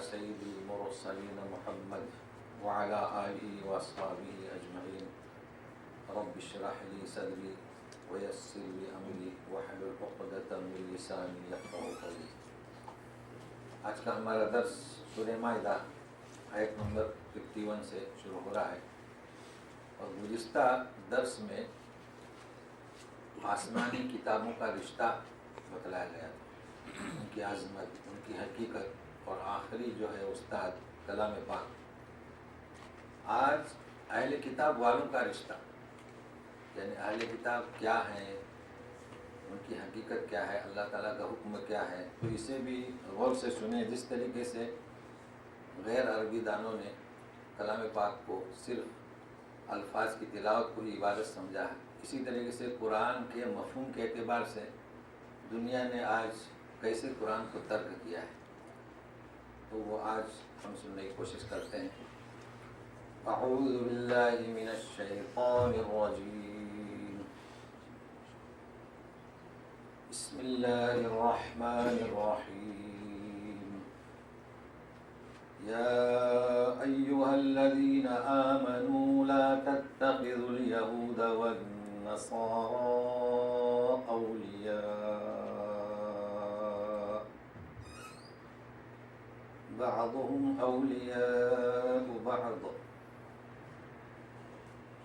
سيد المرسلين محمد وعلى آله وأصحابه أجمعين رب اشرح لي صدري ويسر لي أمري واحلل عقدة من لساني يفقهوا قولي۔ آج کا ہمارا درس سورہ مائدہ آیت نمبر 51 سے شروع ہو رہا ہے، اور گزشتہ درس میں آسمانی کتابوں کا رشتہ بتلایا گیا تھا، ان کی عظمت، ان کی حقیقت، اور آخری جو ہے استاد کلام پاک۔ آج اہل کتاب والوں کا رشتہ، یعنی اہل کتاب کیا ہیں، ان کی حقیقت کیا ہے، اللہ تعالیٰ کا حکم کیا ہے، تو اسے بھی غور سے سنیں۔ جس طریقے سے غیر عربی دانوں نے کلام پاک کو صرف الفاظ کی تلاوت کو ہی عبادت سمجھا ہے، اسی طریقے سے قرآن کے مفہوم کے اعتبار سے دنیا نے آج کیسے قرآن کو ترک کیا ہے، تو وہ آج ہم سننے کی کوشش کرتے ہیں۔ اعوذ باللہ من الشیطان الرجیم، بسم اللہ الرحمن الرحیم، یا ایہا الذین آمنوا لا تتخذوا اليہود والنصارى اولیاء بعضهم اولیاء بعض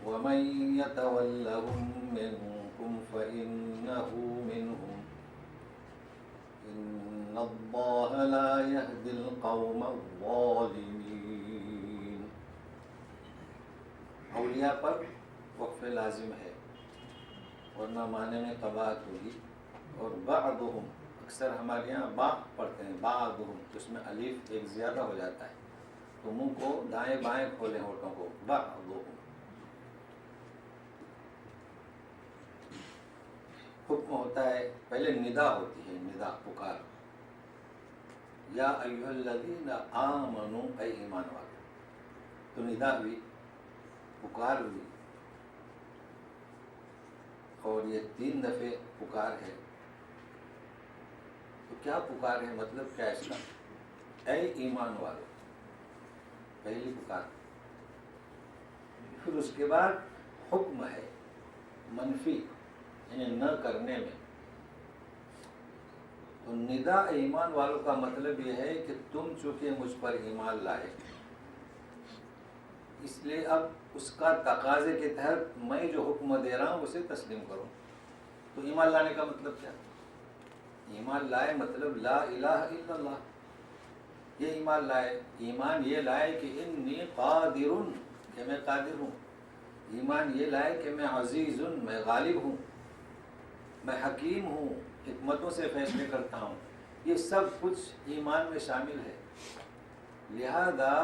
ومن يتولهم منكم فإنه منهم إن الله لا يهدي القوم الظالمين۔ اولیاء پر وقف لازم ہے، ورنہ معنی میں قباحت ہوگی۔ اور بعضهم، اکثر ہمارے یہاں با پڑھتے ہیں، بعضهم، تو اس میں الف ایک زیادہ ہو جاتا ہے، تو منہ کو دائیں بائیں کھولیں، ہونٹوں کو، بعضهم۔ حکم ہوتا ہے، پہلے ندا ہوتی ہے، ندا پکار، یا ایھا الذین آمنوا، اے ایمان والو، تو ندا ہوئی، پکار ہوئی، اور یہ 3 دفعے پکار ہے۔ تو کیا پکار ہے، مطلب کیا اس کا؟ اے ایمان والو، پہلی پکار، پھر اس کے بعد حکم ہے منفی، یعنی نہ کرنے میں۔ تو ندا ایمان والوں کا مطلب یہ ہے کہ تم چونکہ مجھ پر ایمان لائے، اس لیے اب اس کا تقاضے کے تحت میں جو حکم دے رہا ہوں اسے تسلیم کروں۔ تو ایمان لانے کا مطلب کیا؟ ایمان لائے مطلب لا الہ الا اللہ، یہ ایمان لائے۔ ایمان یہ لائے کہ انی قادر، کہ میں قادر ہوں۔ ایمان یہ لائے کہ میں عزیز، میں غالب ہوں، میں حکیم ہوں، حکمتوں سے فیصلے کرتا ہوں۔ یہ سب کچھ ایمان میں شامل ہے۔ لہذا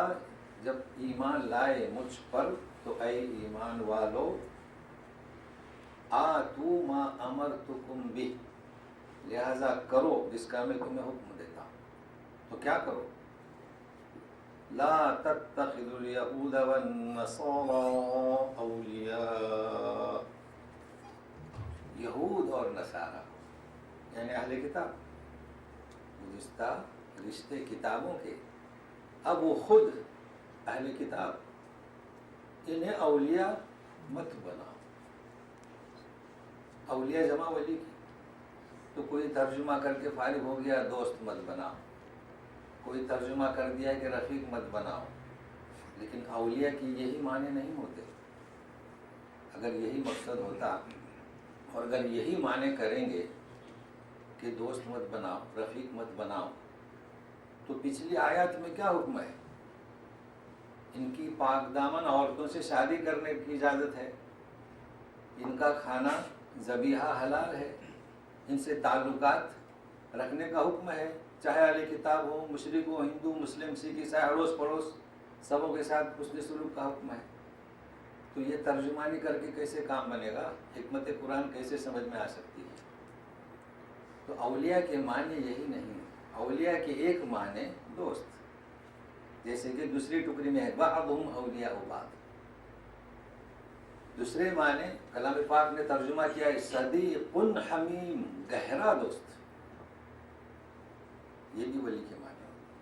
جب ایمان لائے مجھ پر، تو اے ایمان والو، آتوا ما امرتکم بہ، لہذا کرو جس کا میں تمہیں حکم دیتا ہوں۔ تو کیا کرو؟ لا تتخذوا اليہود والنصارى اولیاء، یہود اور نصارہ یعنی اہل کتاب، گزشتہ رشتے کتابوں کے، اب وہ خود اہل کتاب، انہیں اولیاء مت بناؤ۔ اولیاء جمع ولی کی، تو کوئی ترجمہ کر کے فارغ ہو گیا، دوست مت بناؤ، کوئی ترجمہ کر دیا کہ رفیق مت بناؤ، لیکن اولیاء کی یہی معنی نہیں ہوتے۔ اگر یہی مقصد ہوتا، اور اگر یہی معنی کریں گے کہ دوست مت بناؤ، رفیق مت بناؤ، تو پچھلی آیات میں کیا حکم ہے؟ ان کی پاک دامن عورتوں سے شادی کرنے کی اجازت ہے، ان کا کھانا ذبیحہ حلال ہے، ان سے تعلقات رکھنے کا حکم ہے، چاہے اہل کتاب ہو، مشرک ہو، ہندو، مسلم، سکھ، عیسائی، اڑوس پڑوس سبوں کے ساتھ حسن سلوک کا حکم ہے۔ تو یہ ترجمانی کر کے کیسے کام بنے گا؟ حکمت قرآن کیسے سمجھ میں آ سکتی ہے؟ تو اولیاء کے معنی یہی نہیں، اولیاء کے ایک معنی دوست، جیسے کہ دوسری ٹکڑی میں ہے بعضهم اولیاء بعض۔ دوسرے معنی کلام پاک نے ترجمہ کیا ہے صدیق حمیم، گہرا دوست، یہ بھی ولی کے معنی ہوتے ہیں۔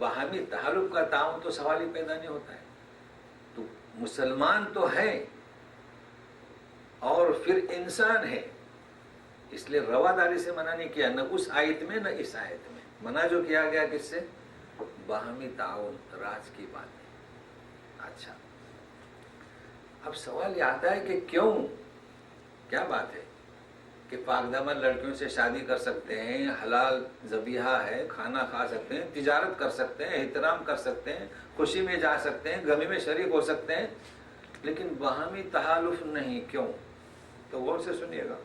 باہمی تعلق کا تعاون تو سوال ہی پیدا نہیں ہوتا ہے. تو مسلمان تو ہے اور پھر انسان ہے، اس لیے رواداری سے منع نہیں کیا، نہ اس آیت میں نہ اس آیت میں. منع جو کیا گیا کس سے؟ باہمی تعاون، راز کی بات ہے. اچھا، اب سوال یہ آتا ہے کہ کیوں؟ کیا بات ہے کہ پاک دامن لڑکیوں سے شادی کر سکتے ہیں، حلال ذبیحہ ہے، کھانا کھا سکتے ہیں، تجارت کر سکتے ہیں، احترام کر سکتے ہیں، خوشی میں جا سکتے ہیں، غمی میں شریک ہو سکتے ہیں، لیکن باہمی تحالف نہیں، کیوں؟ تو غور سے سنیے گا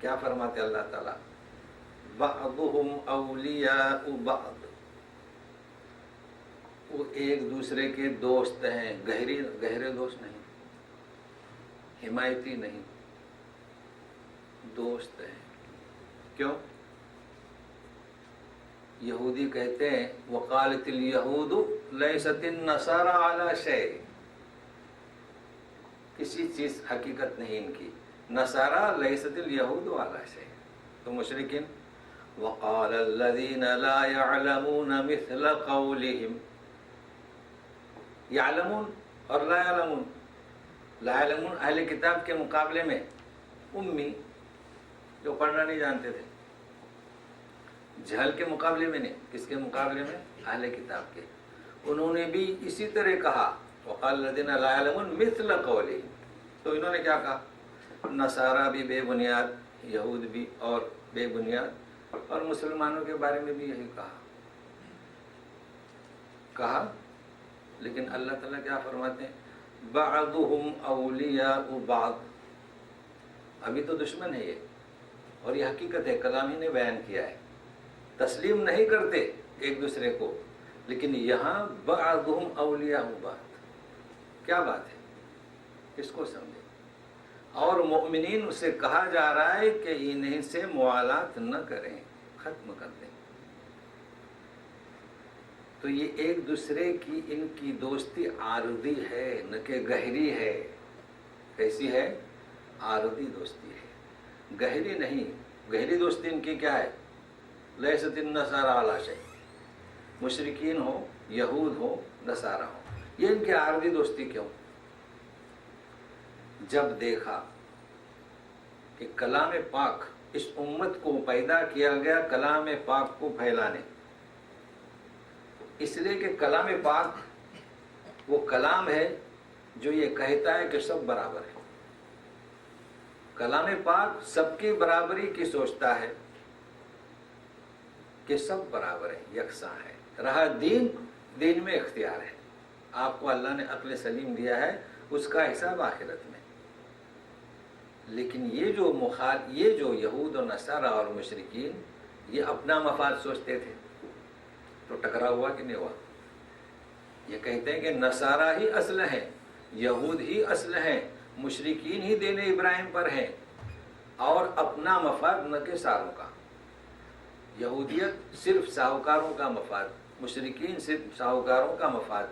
کیا فرماتے اللہ تعالیٰ، بعضهم اولیاء بعض، وہ ایک دوسرے کے دوست ہیں، گہرے دوست نہیں، حمایتی نہیں، دوست ہیں. کیوں؟ یہودی کہتے ہیں وقالت الیہود لیست النصارى علی شیء، کسی چیز حقیقت نہیں ان کی، نصارى لیست الیہود علی شیء. تو مشرکین وقال الذین لا يعلمون مثل قولهم، یعلمون اور لا یعلمون، لا یعلمون اہل کتاب کے مقابلے میں امی جو پڑھنا نہیں جانتے تھے، جہل کے مقابلے میں نہیں، کس کے مقابلے میں؟ اہل کتاب کے. انہوں نے بھی اسی طرح کہا وقال الذین لا یعلمون مثل قولهم. تو انہوں نے کیا کہا؟ نصارہ بھی بے بنیاد، یہود بھی اور بے بنیاد، اور مسلمانوں کے بارے میں بھی یہی کہا. لیکن اللہ تعالیٰ کیا فرماتے ہیں؟ بعضهم اولیاء بعض. ابھی تو دشمن ہے یہ، اور یہ حقیقت ہے، کلام ہی نے بیان کیا ہے. تسلیم نہیں کرتے ایک دوسرے کو، لیکن یہاں بعضهم اولیاء بعض. کیا بات ہے؟ اس کو سمجھے. اور مؤمنین سے کہا جا رہا ہے کہ انہیں سے موالات نہ کریں، ختم کر دیں. تو یہ ایک دوسرے کی ان کی دوستی عارضی ہے، نہ کہ گہری ہے. کیسی ہے؟ عارضی دوستی ہے، گہری نہیں. گہری دوستی ان کی کیا ہے؟ لیست النصارى علی شیء. مشرکین ہو، یہود ہو، نصارہ ہو، یہ ان کی عارضی دوستی کیوں؟ جب دیکھا کہ کلام پاک، اس امت کو پیدا کیا گیا کلام پاک کو پھیلانے، اس لیے کہ کلام پاک وہ کلام ہے جو یہ کہتا ہے کہ سب برابر ہے. کلام پاک سب کی برابری کی سوچتا ہے کہ سب برابر ہے، یکساں ہے. رہا دین، دین میں اختیار ہے. آپ کو اللہ نے عقل سلیم دیا ہے، اس کا حساب آخرت میں. لیکن یہ جو یہود اور نصارہ اور مشرکین یہ اپنا مفاد سوچتے تھے، تو ٹکراؤ ہوا کہ نہیں ہوا؟ یہ کہتے ہیں کہ نصارہ ہی اصل ہیں، یہود ہی اصل ہیں، مشرکین ہی دین ابراہیم پر ہیں، اور اپنا مفاد نہ کہ ساروں کا. یہودیت صرف ساہوکاروں کا مفاد، مشرکین صرف ساہوکاروں کا مفاد،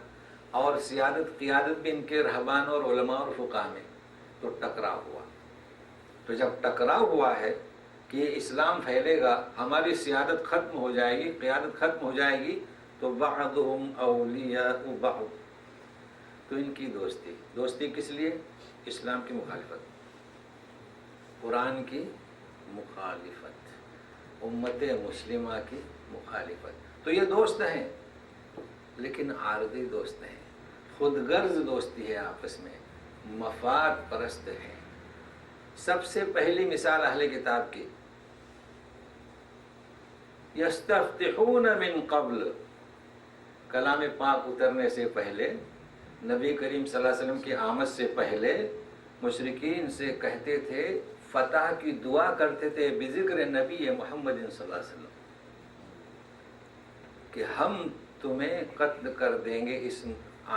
اور سیادت قیادت بھی ان کے رہبان اور علماء اور فقہا میں. تو ٹکراؤ ہوا. تو جب ٹکراؤ ہوا ہے کہ یہ اسلام پھیلے گا، ہماری سیادت ختم ہو جائے گی، قیادت ختم ہو جائے گی، تو بعضهم اولیاء بعض. تو ان کی دوستی کس لیے؟ اسلام کی مخالفت، قرآن کی مخالفت، امت مسلمہ کی مخالفت. تو یہ دوست ہیں، لیکن عارضی دوست ہیں، خود غرض دوستی ہے، آپس میں مفاد پرست ہیں. سب سے پہلی مثال اہل کتاب کی، یستفتحون من قبل، کلام پاک اترنے سے پہلے، نبی کریم صلی اللہ علیہ وسلم کی آمد سے پہلے مشرکین سے کہتے تھے، فتح کی دعا کرتے تھے بذکر نبی محمد صلی اللہ علیہ وسلم، کہ ہم تمہیں قتل کر دیں گے اس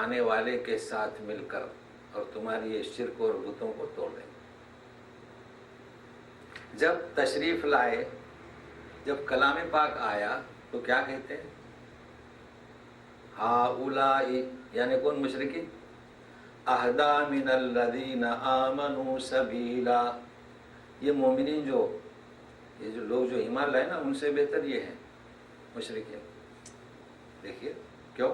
آنے والے کے ساتھ مل کر، اور تمہاری یہ شرک اور بتوں کو توڑ دیں گے. جب تشریف لائے، جب کلام پاک آیا، تو کیا کہتے ہیں؟ ہؤلاء، یعنی کون؟ مشرکین، اہدی من الذین آمنوا سبیلا. یہ مومنین یہ جو لوگ جو ایمان لائے نا، ان سے بہتر یہ ہیں مشرکین. دیکھیے کیوں؟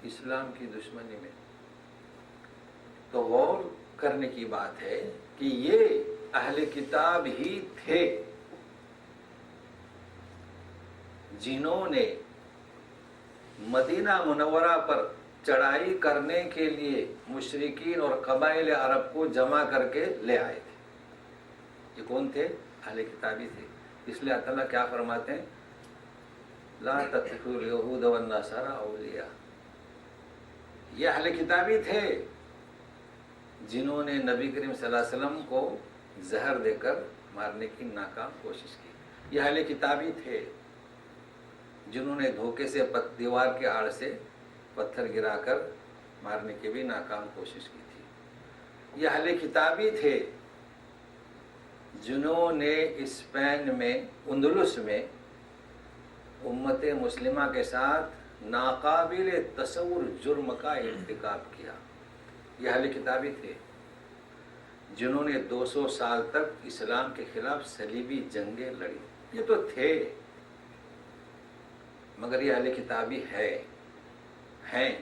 اسلام کی دشمنی میں. تو غور کرنے کی بات ہے کہ یہ اہل کتاب ہی تھے جنہوں نے مدینہ منورہ پر چڑھائی کرنے کے لیے مشرکین اور قبائل عرب کو جمع کر کے لے آئے تھے. یہ کون تھے؟ اہل کتابی تھے. اس لیے اللہ تعالیٰ کیا فرماتے ہیں؟ لا تتخذوا اليهود والنصارى اولیاء. یہ اہل کتابی تھے جنہوں نے نبی کریم صلی اللہ علیہ وسلم کو زہر دے کر مارنے کی ناکام کوشش کی. یہ اہل کتابی تھے جنہوں نے دھوکے سے دیوار کے آڑ سے پتھر گرا کر مارنے کی بھی ناکام کوشش کی تھی. یہ اہل کتابی تھے جنہوں نے اسپین میں اندلس میں امت مسلمہ کے ساتھ ناقابل تصور جرم کا ارتکاب کیا. یہ اہل کتابی تھے جنہوں نے 200 سال تک اسلام کے خلاف صلیبی جنگیں لڑی. یہ تو تھے، مگر یہ اہل کتابی ہیں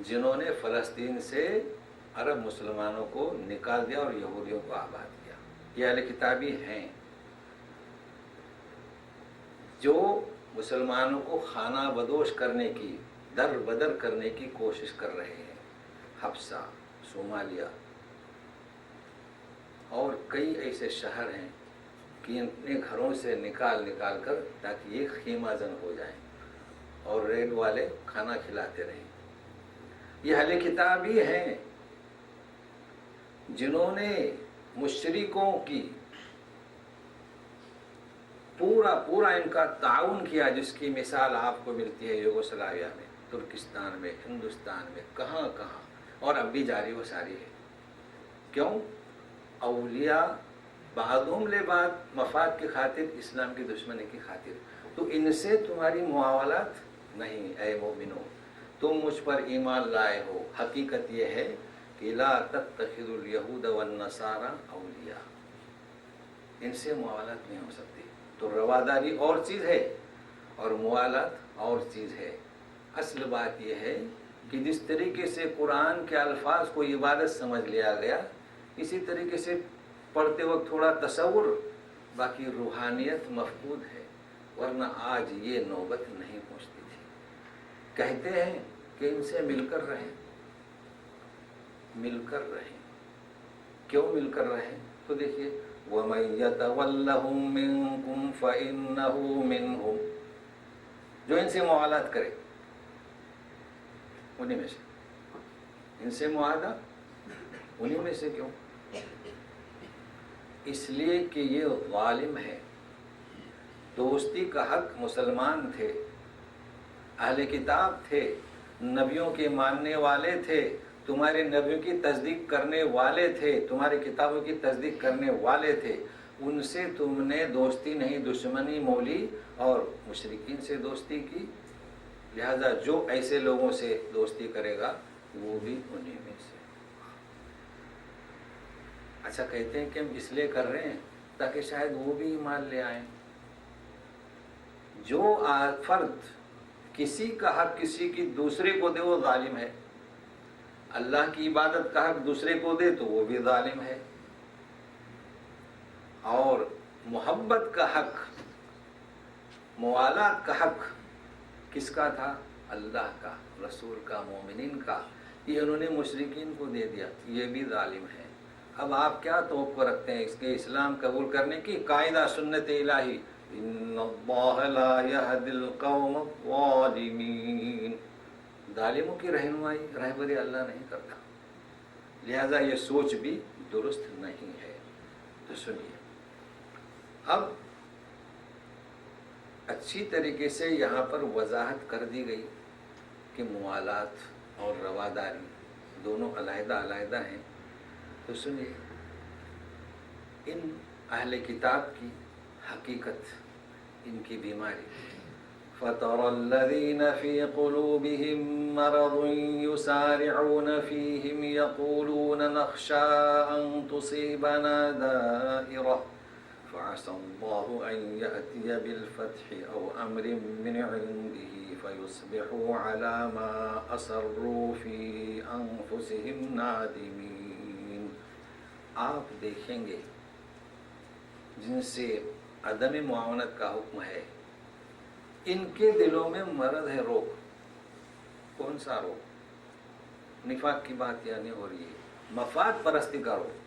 جنہوں نے فلسطین سے عرب مسلمانوں کو نکال دیا اور یہودیوں کو آباد کیا. یہ اہل کتابی ہیں جو مسلمانوں کو خانہ بدوش کرنے کی، در بدر کرنے کی کوشش کر رہے ہیں. حبشہ، صومالیہ اور کئی ایسے شہر ہیں کہ اپنے گھروں سے نکال کر تاکہ یہ خیمہ زن ہو جائیں اور ریل والے کھانا کھلاتے رہیں. یہ اہل کتابی ہیں جنہوں نے مشرکوں کی پورا ان کا تعاون کیا، جس کی مثال آپ کو ملتی ہے یوگوسلاویا میں، ترکستان میں، ہندوستان میں، کہاں اور اب بھی جاری و ساری ہے. کیوں؟ اولیاء بعضهم لبعض مفاد کی خاطر، اسلام کی دشمنی کی خاطر. تو ان سے تمہاری معاملات نہیں. اے مومنو، تم مجھ پر ایمان لائے ہو. حقیقت یہ ہے کہ لا تتخذوا اليهود والنصارى اولیاء. ان سے موالات نہیں ہو سکتی. تو رواداری اور چیز ہے اور موالات اور چیز ہے. اصل بات یہ ہے کہ جس طریقے سے قرآن کے الفاظ کو عبادت سمجھ لیا گیا، اسی طریقے سے پڑھتے وقت تھوڑا تصور، باقی روحانیت مفقود ہے. ورنہ آج یہ نوبت نہیں پہنچتی تھی. کہتے ہیں کہ ان سے مل کر رہیں. کیوں مل کر رہیں؟ تو دیکھیے وَمَن يَتَوَلَّهُم مِّنكُمْ فَإِنَّهُ مِنْهُمْ. جو ان سے معاملات کرے انہی میں سے. ان سے معاہدہ انہی میں سے. کیوں؟ اس لیے کہ یہ ظالم ہے. دوستی کا حق مسلمان تھے، اہل کتاب تھے، نبیوں کے ماننے والے تھے، تمہارے نبیوں کی تصدیق کرنے والے تھے، تمہاری کتابوں کی تصدیق کرنے والے تھے. ان سے تم نے دوستی نہیں دشمنی مولی اور مشرکین سے دوستی کی. لہذا جو ایسے لوگوں سے دوستی کرے گا وہ بھی انہی میں سے. اچھا، کہتے ہیں کہ ہم اس لیے کر رہے ہیں تاکہ شاید وہ بھی ایمان لے آئیں. جو فرد کسی کا حق کسی کی دوسرے کو دے وہ ظالم ہے. اللہ کی عبادت کا حق دوسرے کو دے تو وہ بھی ظالم ہے. اور محبت کا حق، موالات کا حق کس کا تھا؟ اللہ کا، رسول کا، مومنین کا. یہ انہوں نے مشرکین کو دے دیا. یہ بھی ظالم ہے. اب آپ کیا توقع رکھتے ہیں اس کے اسلام قبول کرنے کی؟ قاعدہ سنت الہی، ان اللہ لا یہدی القوم الظالمین. ظالموں کی رہبری اللہ نہیں کرتا. لہذا یہ سوچ بھی درست نہیں ہے. تو سنیے، اب اچھی طریقے سے یہاں پر وضاحت کر دی گئی کہ موالات اور رواداری دونوں علیحدہ علیحدہ ہیں. تو سنیے ان اہل کتاب کی حقیقت، ان کی بیماری. فَتَرَى الَّذِينَ فِي قُلُوبِهِم مَّرَضٌ يُسَارِعُونَ فِيهِمْ يَقُولُونَ نَخْشَىٰ أَن تُصِيبَنَا دَائِرَةٌ فعسى الله أن يأتي بالفتح أو أمر من عنده فيصبحوا على ما أسروا في أنفسهم نادمين. آپ دیکھیں گے جن سے عدم معاونت کا حکم ہے، ان کے دلوں میں مرض ہے، روگ. کون سا روگ؟ نفاق کی بات یعنی ہو رہی ہے، مفاد پرستی کا روگ.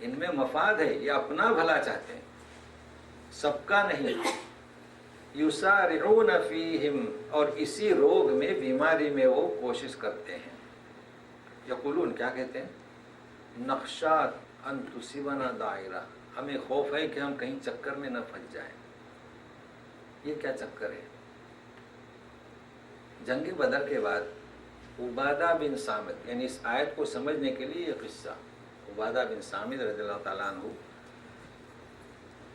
ان میں مفاد ہے، یہ اپنا بھلا چاہتے ہیں، سب کا نہیں. یسارعون فیہم، اور اسی روگ میں، بیماری میں وہ کوشش کرتے ہیں. یقولون، کیا کہتے ہیں؟ نخشات ان تصیبنا دائرہ، ہمیں خوف ہے کہ ہم کہیں چکر میں نہ پھنس جائیں. یہ کیا چکر ہے؟ جنگ بدر کے بعد عبادہ بن صامت، یعنی اس آیت کو سمجھنے کے لیے یہ قصہ، عبادہ بن صامت رضی اللہ تعالیٰ عنہ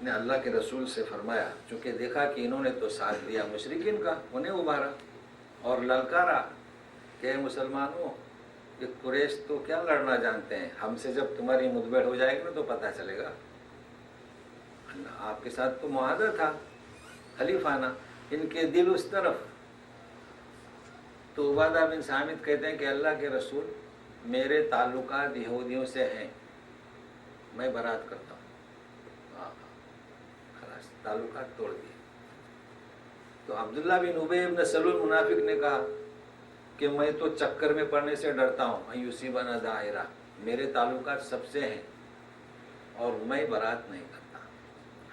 نے اللہ کے رسول سے فرمایا، چونکہ دیکھا کہ انہوں نے تو ساتھ دیا مشرکین کا، انہیں ابھارا اور للکارا کہ مسلمانوں، یہ قریش تو کیا لڑنا جانتے ہیں، ہم سے جب تمہاری مدبر ہو جائے گا تو پتہ چلے گا. آپ کے ساتھ تو معاہدہ تھا حلیفانہ، ان کے دل اس طرف. تو عبادہ بن صامت کہتے ہیں کہ اللہ کے رسول، میرے تعلقات یہودیوں سے ہیں، میں برات کرتا ہوں. خلاص تعلقات توڑ دیے. تو عبداللہ بن ابی بن سلول منافق نے کہا کہ میں تو چکر میں پڑنے سے ڈرتا ہوں، یصیبنا دائرہ، میرے تعلقات سب سے ہیں اور میں برات نہیں کرتا.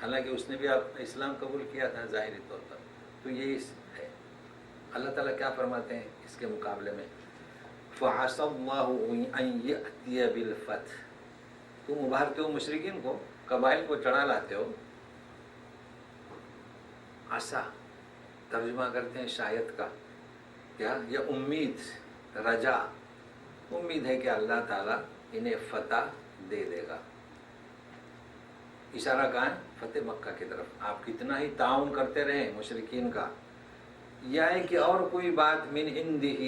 حالانکہ اس نے بھی اسلام قبول کیا تھا ظاہری طور پر. تو یہی ہے. اللہ تعالیٰ کیا فرماتے ہیں اس کے مقابلے میں؟ فَعَسَى اللَّهُ أَن يَأْتِيَ بِالْفَتْحِ. تم ابھارتے ہو مشرکین کو، قبائل کو چڑھا لاتے ہو. عسا ترجمہ کرتے ہیں شاید کا، کیا؟ یہ امید، رجا، امید ہے کہ اللہ تعالیٰ انہیں فتح دے دے گا. اشارہ کہاں ہے؟ فتح مکہ کی طرف. آپ کتنا ہی تعاون کرتے رہیں مشرکین کا، یا ہے کہ اور کوئی بات من عندہ،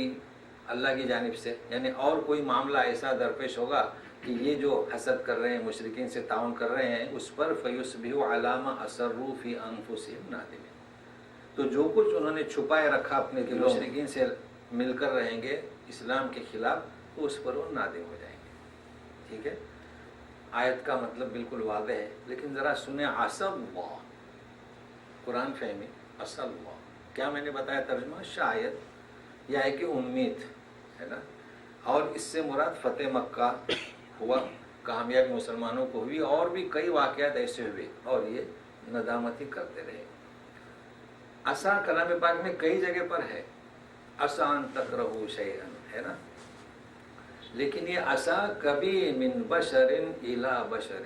اللہ کی جانب سے، یعنی اور کوئی معاملہ ایسا درپیش ہوگا کہ یہ جو حسد کر رہے ہیں، مشرکین سے تعاون کر رہے ہیں، اس پر فیصبحوا علی ما اسروا فی انفسہم نادمین. تو جو کچھ انہوں نے چھپائے رکھا اپنے دلوں، مشرکین سے مل کر رہیں گے اسلام کے خلاف، تو اس پر وہ نادم ہو جائیں گے. ٹھیک ہے، آیت کا مطلب بالکل واضح ہے، لیکن ذرا سنیں. عسى اللہ، قرآن فہمی. عسى اللہ، کیا میں نے بتایا ترجمہ؟ شاید، یا ہے کہ امید ہے نا. اور اس سے مراد فتح مکہ ہوا، کامیابی مسلمانوں کو ہوئی، اور بھی کئی واقعات ایسے ہوئے، اور یہ ندامت ہی کرتے رہے. عسیٰ کلام پاک میں کئی جگہ پر ہے، عسیٰ ان تکرہوا شیئا، ہے نا. لیکن یہ عسیٰ کبھی من بشر الی بشر،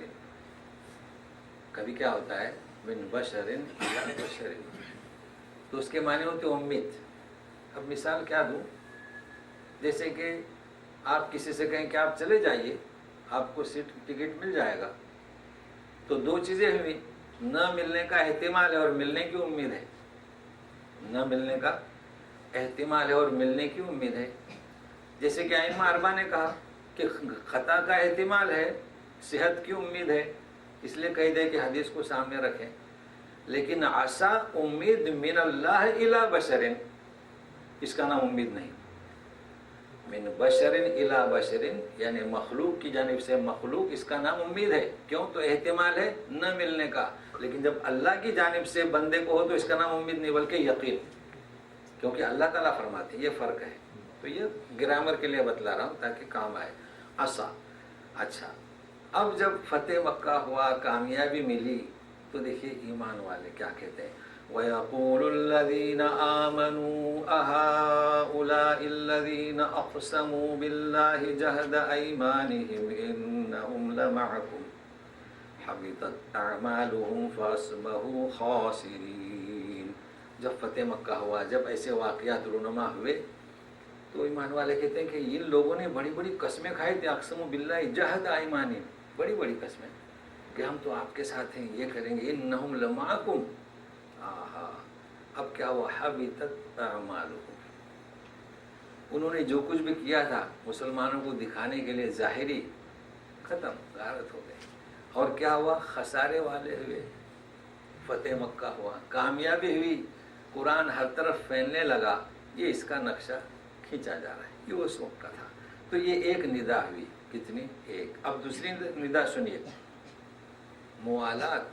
کبھی کیا ہوتا ہے؟ من بشر الی بشر، تو اس کے معنی ہوتے امید. اب مثال کیا دوں؟ جیسے کہ آپ کسی سے کہیں کہ آپ چلے جائیے، آپ کو سیٹ ٹکٹ مل جائے گا، تو دو چیزیں ہوئی، نہ ملنے کا احتمال ہے اور ملنے کی امید ہے. نہ ملنے کا احتمال ہے اور ملنے کی امید ہے. جیسے کہ ائمہ اربعہ نے کہا کہ خطا کا احتمال ہے، صحت کی امید ہے، اس لیے کہہ دے کہ حدیث کو سامنے رکھیں. لیکن عسیٰ امید من اللہ الی بشر، اس کا نام امید نہیں. من بشر الی بشر، یعنی مخلوق کی جانب سے مخلوق، اس کا نام امید ہے. کیوں؟ تو احتمال ہے نہ ملنے کا. لیکن جب اللہ کی جانب سے بندے کو ہو تو اس کا نام امید نہیں بلکہ یقین، کیونکہ اللہ تعالیٰ فرماتے ہیں. یہ فرق ہے. تو یہ گرامر کے لیے بتلا رہا ہوں تاکہ کام آئے. عسیٰ. اچھا، اب جب فتح مکہ ہوا، کامیابی ملی، تو دیکھیے ایمان والے کیا کہتے ہیں. وَيَقُولُ الَّذِينَ آمَنُوا أَهَٰؤُلَاءِ الَّذِينَ أَقْسَمُوا بِاللَّهِ جَهْدَ أَيْمَانِهِمْ إِنَّهُمْ لَمَعَكُمْ حَبِطَتْ أَعْمَالُهُمْ فَأَصْبَحُوا خَاسِرِينَ. جب فتح مکہ ہوا، جب ایسے واقعات رونما ہوئے، تو ایمان والے کہتے ہیں کہ ان لوگوں نے بڑی بڑی قسمیں کھائی تھی. اقسموا باللہ جہد ایمانہم، بڑی بڑی قسمیں کہ ہم تو آپ کے ساتھ ہیں، یہ کریں گے. انہم لمعکم، آہا، اب کیا ہوا؟ حبطت اعمالہم، انہوں نے جو کچھ بھی کیا تھا مسلمانوں کو دکھانے کے لیے ظاہری، ختم، غارت ہو گئے. اور کیا ہوا؟ خسارے والے ہوئے، فتح مکہ ہوا، کامیابی ہوئی، قرآن ہر طرف پھیلنے لگا۔ یہ اس کا نقشہ کھینچا جا رہا ہے، یہ اس وقت کا تھا۔ تو یہ ایک ندا ہوئی، کتنی؟ ایک۔ اب دوسری ندا سنیے، موالات۔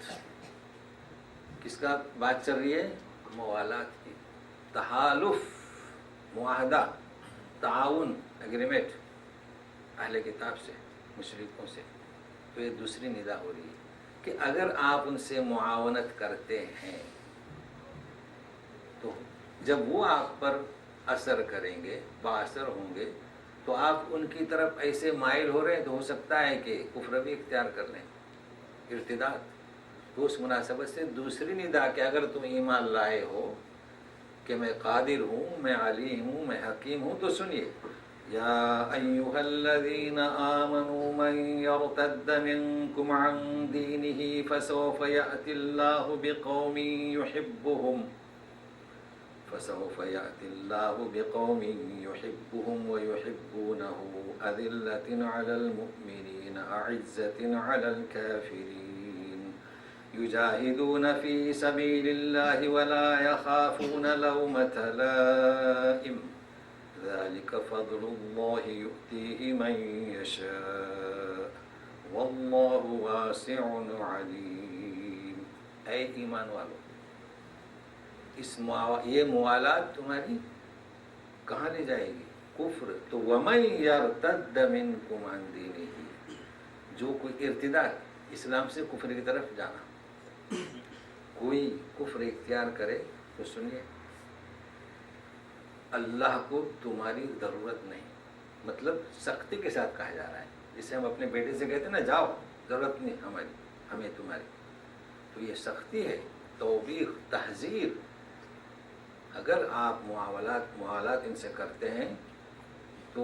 کس کا بات چل رہی ہے؟ موالات کی، تحالف، معاہدہ، تعاون، اگریمنٹ اہل کتاب سے، مشرکوں سے۔ تو یہ دوسری ندا ہو رہی ہے کہ اگر آپ ان سے معاونت کرتے ہیں تو جب وہ آپ پر اثر کریں گے، باثر ہوں گے، تو آپ ان کی طرف ایسے مائل ہو رہے ہیں تو ہو سکتا ہے کہ کفر بھی اختیار کر لیں، ارتداد۔ تو اس مناسبت سے دوسری ندا کہ اگر تم ایمان لائے ہو کہ میں قادر ہوں، میں علیم ہوں، میں حکیم ہوں، تو سنیے، یا ایھا الذین آمنوا من یرتد منکم عن دینہ فسوف یأتی اللہ بقوم یحبهم ويحبونه أذلة على المؤمنين أعزة على الكافرين يجاهدون في سبيل الله ولا يخافون لومة لائم ذلك فضل الله يؤتيه من يشاء والله واسع عليم۔ اے ایمان والو، یہ موالات تمہاری کہاں لے جائے گی؟ کفر۔ تو وَمَن يَرْتَدَّ مِنْكُمْ عَنْ دِينِهِ، جو کوئی ارتداد، اسلام سے کفر کی طرف جانا، کوئی کفر اختیار کرے تو سنیے، اللہ کو تمہاری ضرورت نہیں، مطلب سختی کے ساتھ کہا جا رہا ہے، جسے ہم اپنے بیٹے سے کہتے ہیں نا، جاؤ، ضرورت نہیں ہماری، ہمیں تمہاری۔ تو یہ سختی ہے، توبیخ، تحذیر۔ اگر آپ معاملات ان سے کرتے ہیں تو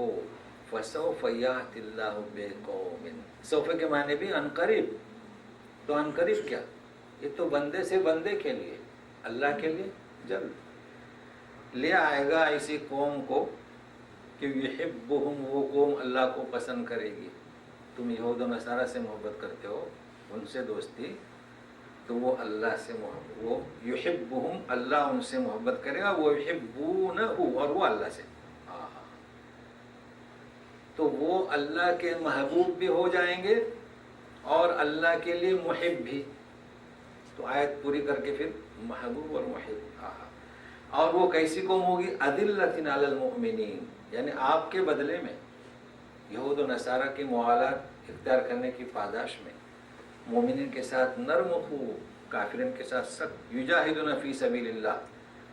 فَسَوْفَ يَأْتِ اللَّهُ بِقَوْمٍ، سوف کے معنی بھی عنقریب۔ تو عنقریب کیا؟ یہ تو بندے سے بندے کے لیے، اللہ کے لیے جلد لے آئے گا ایسی قوم کو کہ یحبہم، وہ قوم اللہ کو پسند کرے گی۔ تم یہود و نصارہ سے محبت کرتے ہو، ان سے دوستی، تو وہ اللہ سے محبت، وہ یحبہم، اللہ ان سے محبت کرے گا، وہ یحبونہ، اور وہ اللہ سے، تو وہ اللہ کے محبوب بھی ہو جائیں گے اور اللہ کے لیے محب بھی۔ تو آیت پوری کر کے پھر محبوب اور محب، اور وہ کیسی قوم ہوگی؟ اذلۃ علی المؤمنین، یعنی آپ کے بدلے میں، یہود و نصارہ کی موالات اختیار کرنے کی پاداش میں، مومنین کے ساتھ نرم خو، کافرین کے ساتھ سخت، یجاہدون فی سبیل اللہ،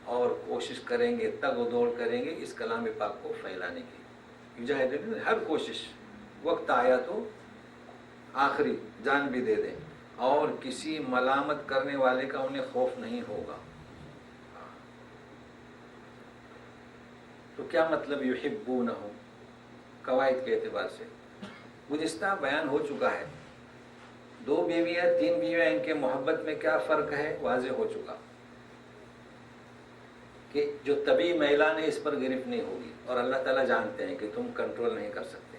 اور کوشش کریں گے، تگ و دوڑ کریں گے اس کلام پاک کو پھیلانے کی۔ یجاہدون، ہر کوشش، وقت آیا تو آخری جان بھی دے دیں، اور کسی ملامت کرنے والے کا انہیں خوف نہیں ہوگا۔ تو کیا مطلب یحبونہ؟ قواعد کے اعتبار سے گزشتہ بیان ہو چکا ہے، 2 بیویاں 3 بیویاں، ان کے محبت میں کیا فرق ہے واضح ہو چکا، کہ جو طبی میلان ہے اس پر گرفت نہیں ہوگی، اور اللہ تعالیٰ جانتے ہیں کہ تم کنٹرول نہیں کر سکتے۔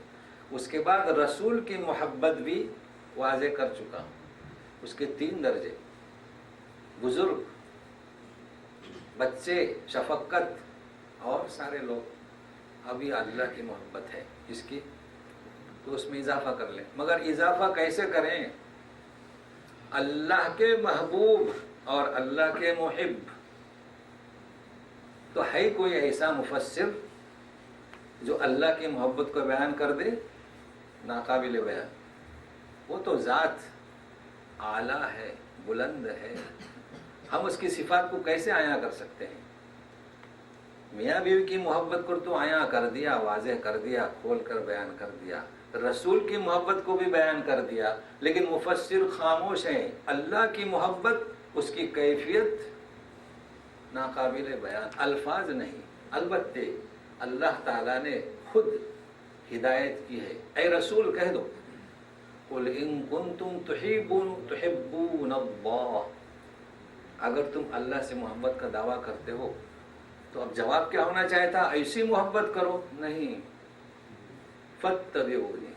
اس کے بعد رسول کی محبت بھی واضح کر چکا ہوں، اس کے 3 درجے، بزرگ، بچے، شفقت، اور سارے لوگ۔ ابھی اللہ کی محبت ہے اس کی، تو اس میں اضافہ کر لیں، مگر اضافہ کیسے کریں؟ اللہ کے محبوب اور اللہ کے محب۔ تو ہے کوئی ایسا مفسر جو اللہ کی محبت کو بیان کر دے؟ ناقابل بیان۔ وہ تو ذات اعلیٰ ہے، بلند ہے، ہم اس کی صفات کو کیسے عیاں کر سکتے ہیں؟ میاں بیوی کی محبت کو تو عیاں کر دیا، واضح کر دیا، کھول کر بیان کر دیا، رسول کی محبت کو بھی بیان کر دیا، لیکن مفسر خاموش ہیں۔ اللہ کی محبت، اس کی کیفیت ناقابل بیان، الفاظ نہیں، البتہ اللہ تعالیٰ نے خود ہدایت کی ہے۔ اے رسول کہہ دو، قل ان کنتم تحبون اللہ، اگر تم اللہ سے محبت کا دعویٰ کرتے ہو تو اب جواب کیا ہونا چاہتا؟ ایسی محبت کرو؟ نہیں، فاتبعونی،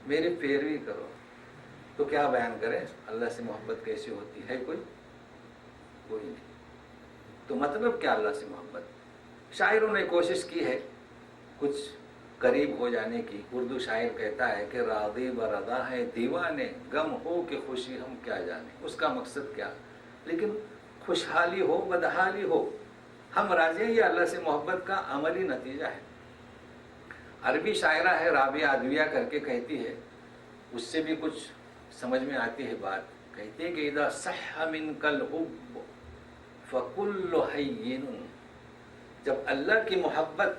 میری پیروی کرو، تو کیا بیان کریں اللہ سے محبت کیسی ہوتی ہے؟ کوئی نہیں. تو مطلب کیا اللہ سے محبت؟ شاعروں نے کوشش کی ہے کچھ قریب ہو جانے کی. اردو شاعر کہتا ہے کہ راضی برضا ہے دیوانے، غم ہو کہ خوشی ہم کیا جانے. اس کا مقصد کیا؟ لیکن خوشحالی ہو بدحالی ہو ہم راضی ہیں، یہ اللہ سے محبت کا عملی نتیجہ ہے. عربی شاعرہ ہے رابعہ ادویہ کر کے کہتی ہے، اس سے بھی کچھ سمجھ میں آتی ہے بات. کہتی ہے کہ اذا صح منک الحب فکل حین، جب اللہ کی محبت،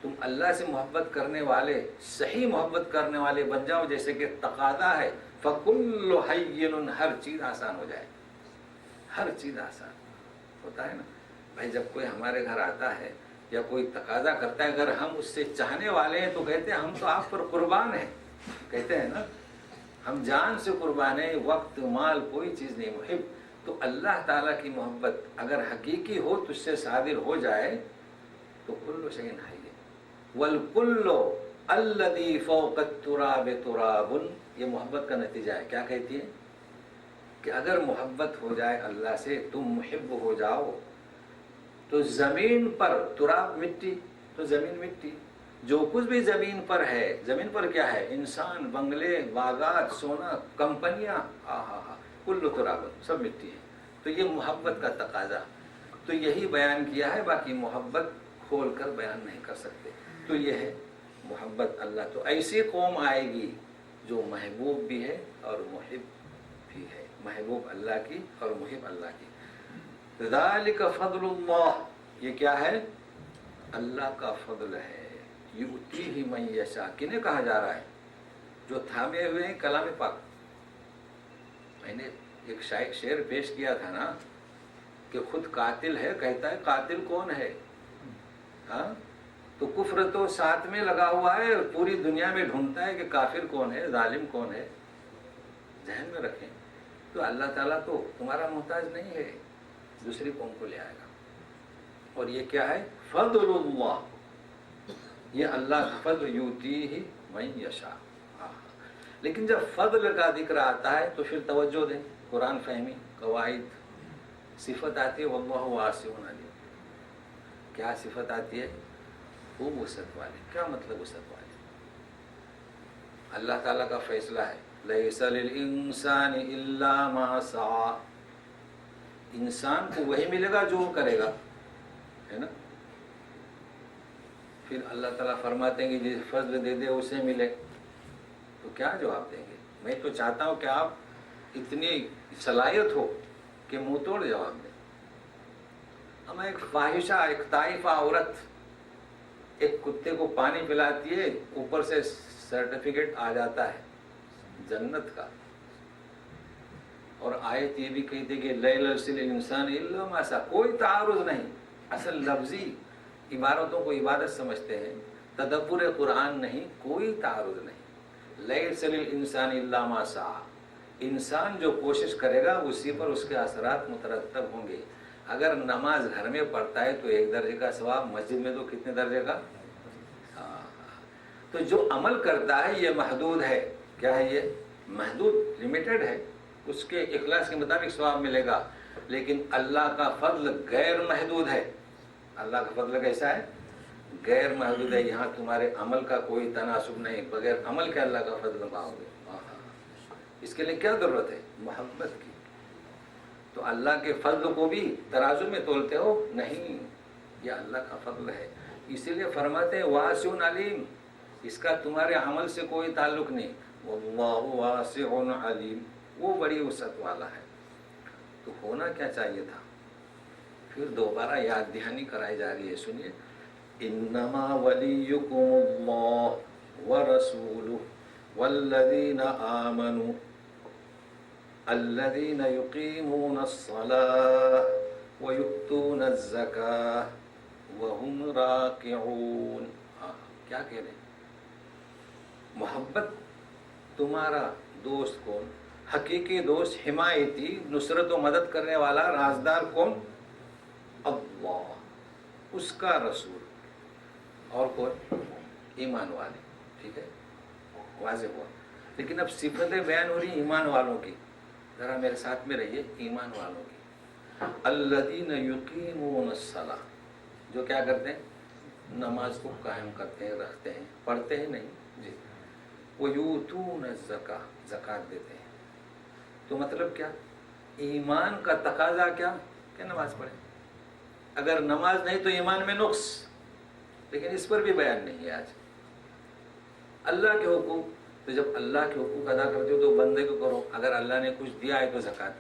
تم اللہ سے محبت کرنے والے، صحیح محبت کرنے والے بن جاؤ جیسے کہ تقاضا ہے، فکل حین، ہر چیز آسان ہو جائے. ہر چیز آسان ہوتا ہے نا بھائی. جب کوئی ہمارے گھر آتا ہے یا کوئی تقاضا کرتا ہے، اگر ہم اس سے چاہنے والے ہیں تو کہتے ہیں ہم تو آپ پر قربان ہیں. کہتے ہیں نا ہم جان سے قربان ہیں، وقت مال کوئی چیز نہیں. محب تو اللہ تعالیٰ کی محبت اگر حقیقی ہو تو اس سے صادر ہو جائے تو کل شیء حی والکل الذی فوق التراب تراب. یہ محبت کا نتیجہ ہے. کیا کہتی ہے کہ اگر محبت ہو جائے اللہ سے، تم محب ہو جاؤ تو زمین پر، تراب مٹی، تو زمین مٹی، جو کچھ بھی زمین پر ہے، زمین پر کیا ہے؟ انسان، بنگلے، باغات، سونا، کمپنیاں، کل تراب، سب مٹی ہے. تو یہ محبت کا تقاضا. تو یہی بیان کیا ہے، باقی محبت کھول کر بیان نہیں کر سکتے. تو یہ ہے محبت اللہ. تو ایسی قوم آئے گی جو محبوب بھی ہے اور محب بھی ہے. محبوب اللہ کی اور محب اللہ کی. ذالک فضل اللہ، یہ کیا ہے؟ اللہ کا فضل ہے. یؤتیہ من یشاء، کنہیں کہا جا رہا ہے؟ جو تھامے ہوئے ہیں کلام پاک. میں نے ایک شعر پیش کیا تھا نا کہ خود قاتل ہے، کہتا ہے قاتل کون ہے؟ ہاں تو کفر تو ساتھ میں لگا ہوا ہے، پوری دنیا میں ڈھونڈتا ہے کہ کافر کون ہے، ظالم کون ہے. ذہن میں رکھیں. تو اللہ تعالیٰ تو تمہارا محتاج نہیں ہے، دوسری قوم کو لے آئے گا. اور یہ کیا ہے؟ فضل اللہ، یہ اللہ کا فضل. یؤتیہ من یشاء. لیکن جب فضل کا ذکر آتا ہے تو پھر توجہ دیں، قرآن فہمی، قواعد. صفت آتی ہے واللہ واسع علیم. کیا صفت آتی ہے؟ خوب وسعت والے. کیا مطلب وسعت والے؟ اللہ تعالیٰ کا فیصلہ ہے لیس للانسان الا ما سعى. انسان کو وہی ملے گا جو وہ کرے گا، ہے نا. پھر اللہ تعالیٰ فرماتے ہیں کہ جس فضل دے دے اسے ملے. تو کیا جواب دیں گے؟ میں تو چاہتا ہوں کہ آپ اتنی صلاحیت ہو کہ منہ توڑ جواب دیں. ہم ایک فاحشہ، ایک طائفہ عورت ایک کتے کو پانی پلاتی ہے، اوپر سے سرٹیفکیٹ آ جاتا ہے جنت کا. اور آیت یہ بھی کہتے کہ لیس للانسان الا ما سعى. کوئی تعارض نہیں. اصل لفظی عبارتوں کو عبادت سمجھتے ہیں، تدبر قرآن نہیں. کوئی تعارض نہیں. لیس للانسان الا ما سعى. انسان جو کوشش کرے گا اسی پر اس کے اثرات مترتب ہوں گے. اگر نماز گھر میں پڑھتا ہے تو 1 درجے کا ثواب، مسجد میں تو کتنے درجے کا؟ تو جو عمل کرتا ہے یہ محدود ہے. کیا ہے؟ یہ محدود، لمیٹڈ ہے. اس کے اخلاص کے مطابق ثواب ملے گا. لیکن اللہ کا فضل غیر محدود ہے. اللہ کا فضل کیسا ہے؟ غیر محدود ہے. یہاں تمہارے عمل کا کوئی تناسب نہیں. بغیر عمل کے اللہ کا فضل پاؤ گے. اس کے لیے کیا ضرورت ہے؟ محبت کی. تو اللہ کے فضل کو بھی ترازو میں تولتے ہو؟ نہیں، یہ اللہ کا فضل ہے. اسی لیے فرماتے ہیں واسع علیم. اس کا تمہارے عمل سے کوئی تعلق نہیں. واللہ واسع علیم، وہ بڑی وسعت والا ہے. تو ہونا کیا چاہیے تھا؟ پھر دوبارہ یاد دہانی کرائی جا رہی ہے. سنیے، انما ولیکم اللہ ورسولہ والذین آمنوا الذین یقیمون الصلاة ویؤتون الزکاة وہم راکعون. کیا کہہ رہے ہیں؟ محبت تمہارا دوست کون؟ حقیقی دوست، حمایتی، نصرت و مدد کرنے والا، رازدار کون؟ اللہ، اس کا رسول. اور کون؟ ایمان والے. ٹھیک ہے، واضح ہوا. لیکن اب صفتیں بیان ہو رہی ہیں ایمان والوں کی. ذرا میرے ساتھ میں رہیے. ایمان والوں کی الذین یقیمون الصلاۃ، جو کیا کرتے ہیں؟ نماز کو قائم کرتے ہیں، رکھتے ہیں، پڑھتے ہیں نہیں جی. وَيُؤْتُونَ الزَّكَاةَ، زکوٰۃ دیتے ہیں. تو مطلب کیا؟ ایمان کا تقاضا کیا کہ نماز پڑھیں. اگر نماز نہیں تو ایمان میں نقص. لیکن اس پر بھی بیان نہیں ہے آج. اللہ کے حقوق، تو جب اللہ کے حقوق ادا کرتے ہو تو بندے کو کرو. اگر اللہ نے کچھ دیا ہے تو زکوٰۃ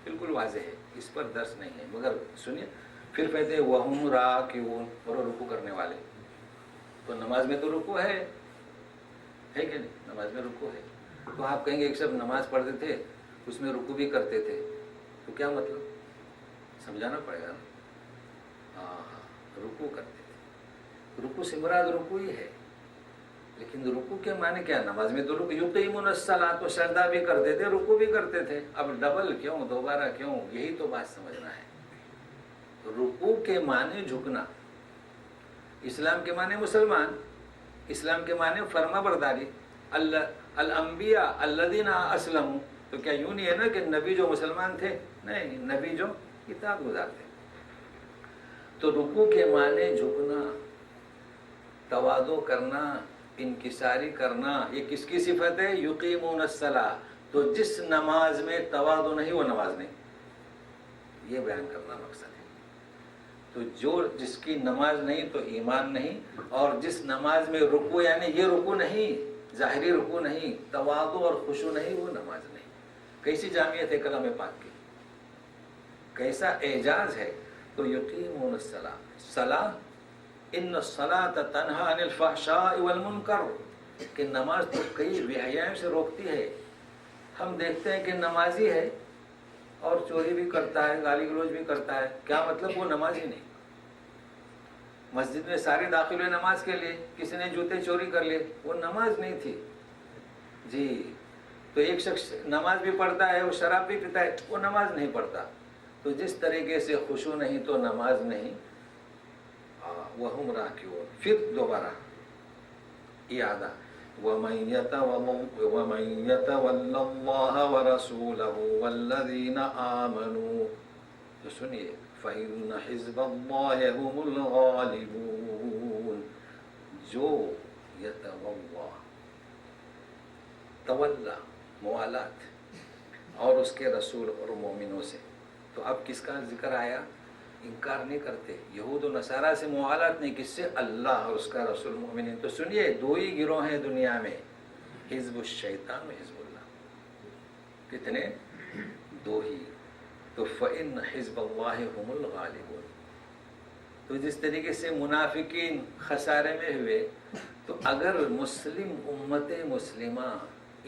بالکل واضح ہے، اس پر درس نہیں ہے. مگر سنیے پھر کہتے ہیں وَهُمْ رَاكِعُونَ، اور رکوع کرنے والے. تو نماز میں تو رکوع ہے کہ نہیں؟ نماز میں رکوع ہے. تو آپ کہیں گے ایک شب نماز پڑھتے تھے اس میں رکوع بھی کرتے تھے، تو کیا مطلب؟ سمجھانا پڑے گا نا. ہاں، رکوع کرتے تھے. رکوع سے مراد رکوع ہی ہے. لیکن رکوع کے معنی کیا؟ نماز میں تو رکوع یقیمون الصلاۃ، تو سجدہ بھی کرتے تھے، رکوع بھی کرتے تھے. اب ڈبل کیوں، دوبارہ کیوں؟ یہی تو بات سمجھنا ہے. رکوع کے معنی جھکنا. اسلام کے معنی مسلمان، اسلام کے معنی فرما برداری. الانبیاء الذین اسلموا، تو کیا یوں نہیں ہے نا کہ نبی جو مسلمان تھے؟ نہیں، نبی جو اطاعت گزار تھے. تو رکوع کے معنی جھکنا، تواضع کرنا، انکساری کرنا. یہ کس کی صفت ہے؟ یقیمون الصلاۃ. تو جس نماز میں تواضع نہیں وہ نماز نہیں. یہ بیان کرنا مقصد ہے. تو جس کی نماز نہیں تو ایمان نہیں. اور جس نماز میں رکوع، یعنی یہ رکوع نہیں، ظاہری رکوع نہیں، تواضع اور خشوع نہیں، وہ نماز نہیں. کیسی جامعیت ہے کلام پاک کی، کیسا اعجاز ہے. تو یقیمون الصلاۃ، صلاۃ، ان الصلاۃ تنہی عن الفحشاء والمنکر، کہ نماز تو کئی بے حیائیوں سے روکتی ہے. ہم دیکھتے ہیں کہ نمازی ہے اور چوری بھی کرتا ہے، گالی گلوچ بھی کرتا ہے. کیا مطلب؟ وہ نمازی نہیں. مسجد میں سارے داخل ہوئے نماز کے لیے، کسی نے جوتے چوری کر لیے، وہ نماز نہیں تھی جی. تو ایک شخص نماز بھی پڑھتا ہے، وہ شراب بھی پیتا ہے، وہ نماز نہیں پڑھتا. تو جس طریقے سے خشوع نہیں تو نماز نہیں. وَهُمْ رَاكِعُونَ. پھر دوبارہ اعادہ. وَمَن يَتَوَلَّ اللَّهَ وَرَسُولَهُ وَالَّذِينَ آمَنُوا، تو سنیے فَإِنَّ حِزْبَ اللَّهِ هُمُ الْغَالِبُونَ. جو یتولا، تولا موالات، اور اس کے رسول اور مومنوں سے. تو اب کس کا ذکر آیا؟ انکار نہیں کرتے. یہود و نصارہ سے موالات نہیں، کس سے؟ اللہ اور اس کا رسول، مومنین. تو سنیے دو ہی گروہ ہیں دنیا میں، حزب الشیطان و حزب اللہ. کتنے؟ دو ہی. تو فَإِنَّ حِزْبَ اللَّهِ هُمُ الْغَالِبُونَ. تو جس طریقے سے منافقین خسارے میں ہوئے، تو اگر مسلم امت مسلمہ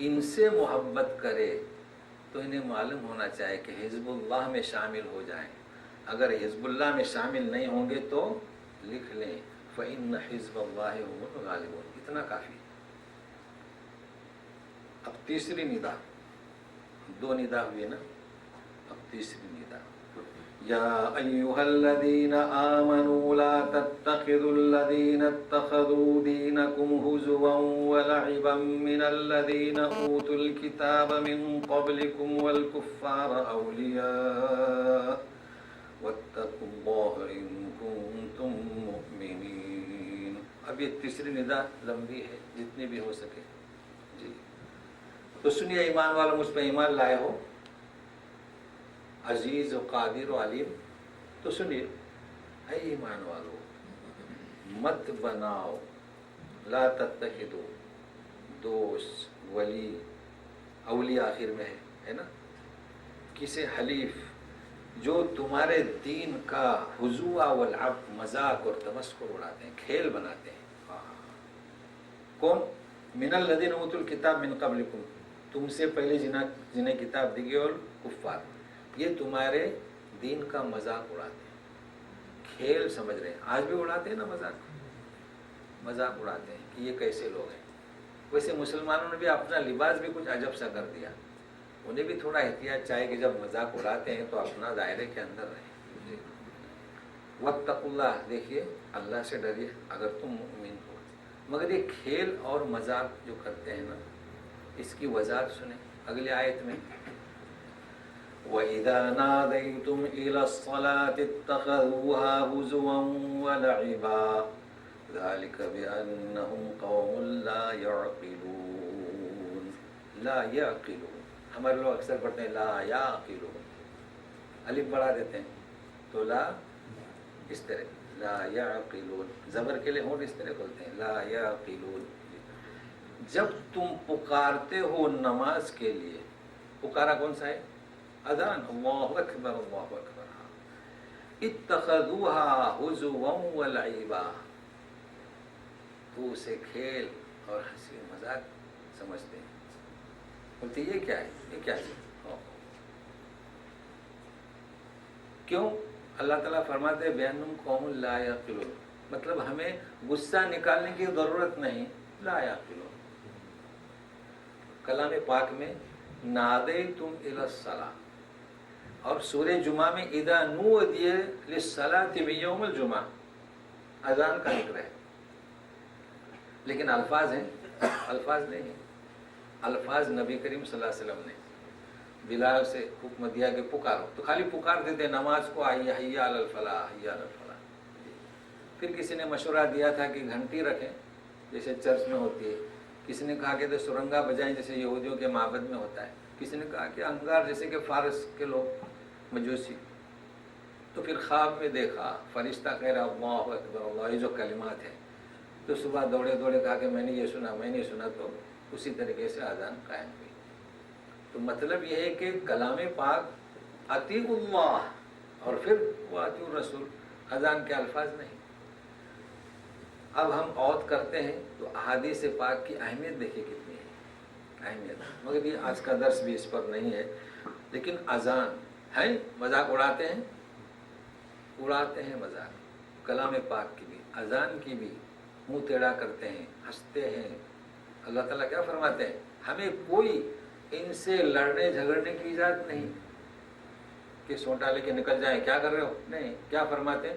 ان سے محبت کرے تو انہیں معلوم ہونا چاہیے کہ حزب اللہ میں شامل ہو جائیں. اگر حزب اللہ میں شامل نہیں ہوں گے تو لکھ لیں فَإِنَّ حِزْبَ اللَّهِ هُمُ الْغَالِبُونَ. اتنا کافی. اب تیسری ندا، دو ندا ہوئی نا، اب تیسری ندا. یا ایھا الذین آمنوا لا تتخذوا الذین اتخذوا دینکم ہزوا ولعبا من الذین اوتوا الکتاب من قبلکم والکفار اولیاء واتقوا اللہ ان کنتم مؤمنین. اب یہ تیسری ندا لمبی ہے، جتنی بھی ہو سکے جی. تو سنیے ایمان والوں، مجھ پہ ایمان لائے ہو، عزیز و قادر و علیم. تو سنیے اے ایمان والو، مت بناؤ، لا تتخذو، دوست، ولی، اولیاء آخر میں ہے نا، کسے؟ حلیف، جو تمہارے دین کا ہزوا والعب، مذاق اور تمسخر اڑاتے ہیں، کھیل بناتے ہیں. کون؟ من الذین اوتوا الکتاب من قبلکم، تم سے پہلے جنہیں کتاب دی گئی، اور کفار، یہ تمہارے دین کا مذاق اڑاتے ہیں، کھیل سمجھ رہے ہیں. آج بھی اڑاتے ہیں نا مذاق اڑاتے ہیں کہ یہ کیسے لوگ ہیں. ویسے مسلمانوں نے بھی اپنا لباس بھی کچھ عجب سا کر دیا. انہیں بھی تھوڑا احتیاط چاہیے کہ جب مذاق اڑاتے ہیں تو اپنا دائرے کے اندر رہیں. واتقوا اللہ، دیکھیے اللہ سے ڈریے اگر تم مؤمن ہو. مگر یہ کھیل اور مذاق جو کرتے ہیں نا، اس کی وضاحت سنیں اگلی آیت میں، وَإِذَا نَادَيْتُمْ إِلَى الصَّلَاةِ اتَّخَذُوهَا هُزُوًا وَلَعِبًا ذَلِكَ بِأَنَّهُمْ قَوْمٌ لَا يَعْقِلُونَ۔ لا يعقلون، ہمارے لوگ اکثر پڑھتے ہیں لا يعقلون، الف بڑھا دیتے ہیں تو لا اس طرح لا يعقلون، زبر کے لیے ہونٹ اس طرح کھولتے ہیں لا يعقلون۔ جب تم پکارتے ہو نماز کے لیے، پکارا کون سا ہے؟ اذان، اللہ اکبر اللہ اکبر، اتخذوها حزوا ولعبا، تو اسے کھیل اور ہنسی مذاق سمجھتے ہیں، بولتے یہ کیا ہے، یہ کیا ہے؟ کیوں؟ اللہ تعالیٰ فرماتے ہیں بِأَنَّهُمْ قَوْمٌ لَا يَعْقِلُونَ، مطلب ہمیں غصہ نکالنے کی ضرورت نہیں، لا يعقلون۔ کلام پاک میں نادیتم الی الصلاۃ، اور سورہ جمعہ میں اذا نودی للصلاۃ بیوم الجمعہ، اذان کا ذکر ہے، لیکن الفاظ ہیں، الفاظ نہیں ہیں، الفاظ نبی کریم صلی اللہ علیہ وسلم نے بلال سے حکم دیا کہ پکارو، تو خالی پکار دیتے نماز کو، آئیے حی علی الفلاح حی علی الفلاح۔ پھر کسی نے مشورہ دیا تھا کہ گھنٹی رکھیں جیسے چرچ میں ہوتی ہے، کسی نے کہا کہ تو سرنگا بجائیں جیسے یہودیوں کے معبد میں ہوتا ہے، کسی نے کہا کہ انگار جیسے کہ فارس کے لوگ مجوسی۔ تو پھر خواب میں دیکھا فرشتہ کہہ رہا اللہ اکبر اللہ، یہ جو کلمات ہیں، تو صبح دوڑے دوڑے کہا کہ میں نے یہ سنا، میں نے سنا، تو اسی طریقے سے اذان قائم ہوئی۔ تو مطلب یہ ہے کہ کلام پاک اطیعوا اللہ اور پھر واطیعوا الرسول، اذان کے الفاظ نہیں۔ اب ہم عود کرتے ہیں تو احادیث پاک کی اہمیت دیکھیں کتنی ہے، اہمیت، مگر یہ آج کا درس بھی اس پر نہیں ہے، لیکن اذان ہے، مذاق اڑاتے ہیں، اڑاتے ہیں مذاق، کلام پاک کی بھی، اذان کی بھی منہ ٹیڑھا کرتے ہیں، ہنستے ہیں۔ اللہ تعالیٰ کیا فرماتے ہیں؟ ہمیں کوئی ان سے لڑنے جھگڑنے کی اجازت نہیں کہ سونٹا لے کے نکل جائیں، کیا کر رہے ہو، نہیں، کیا فرماتے ہیں؟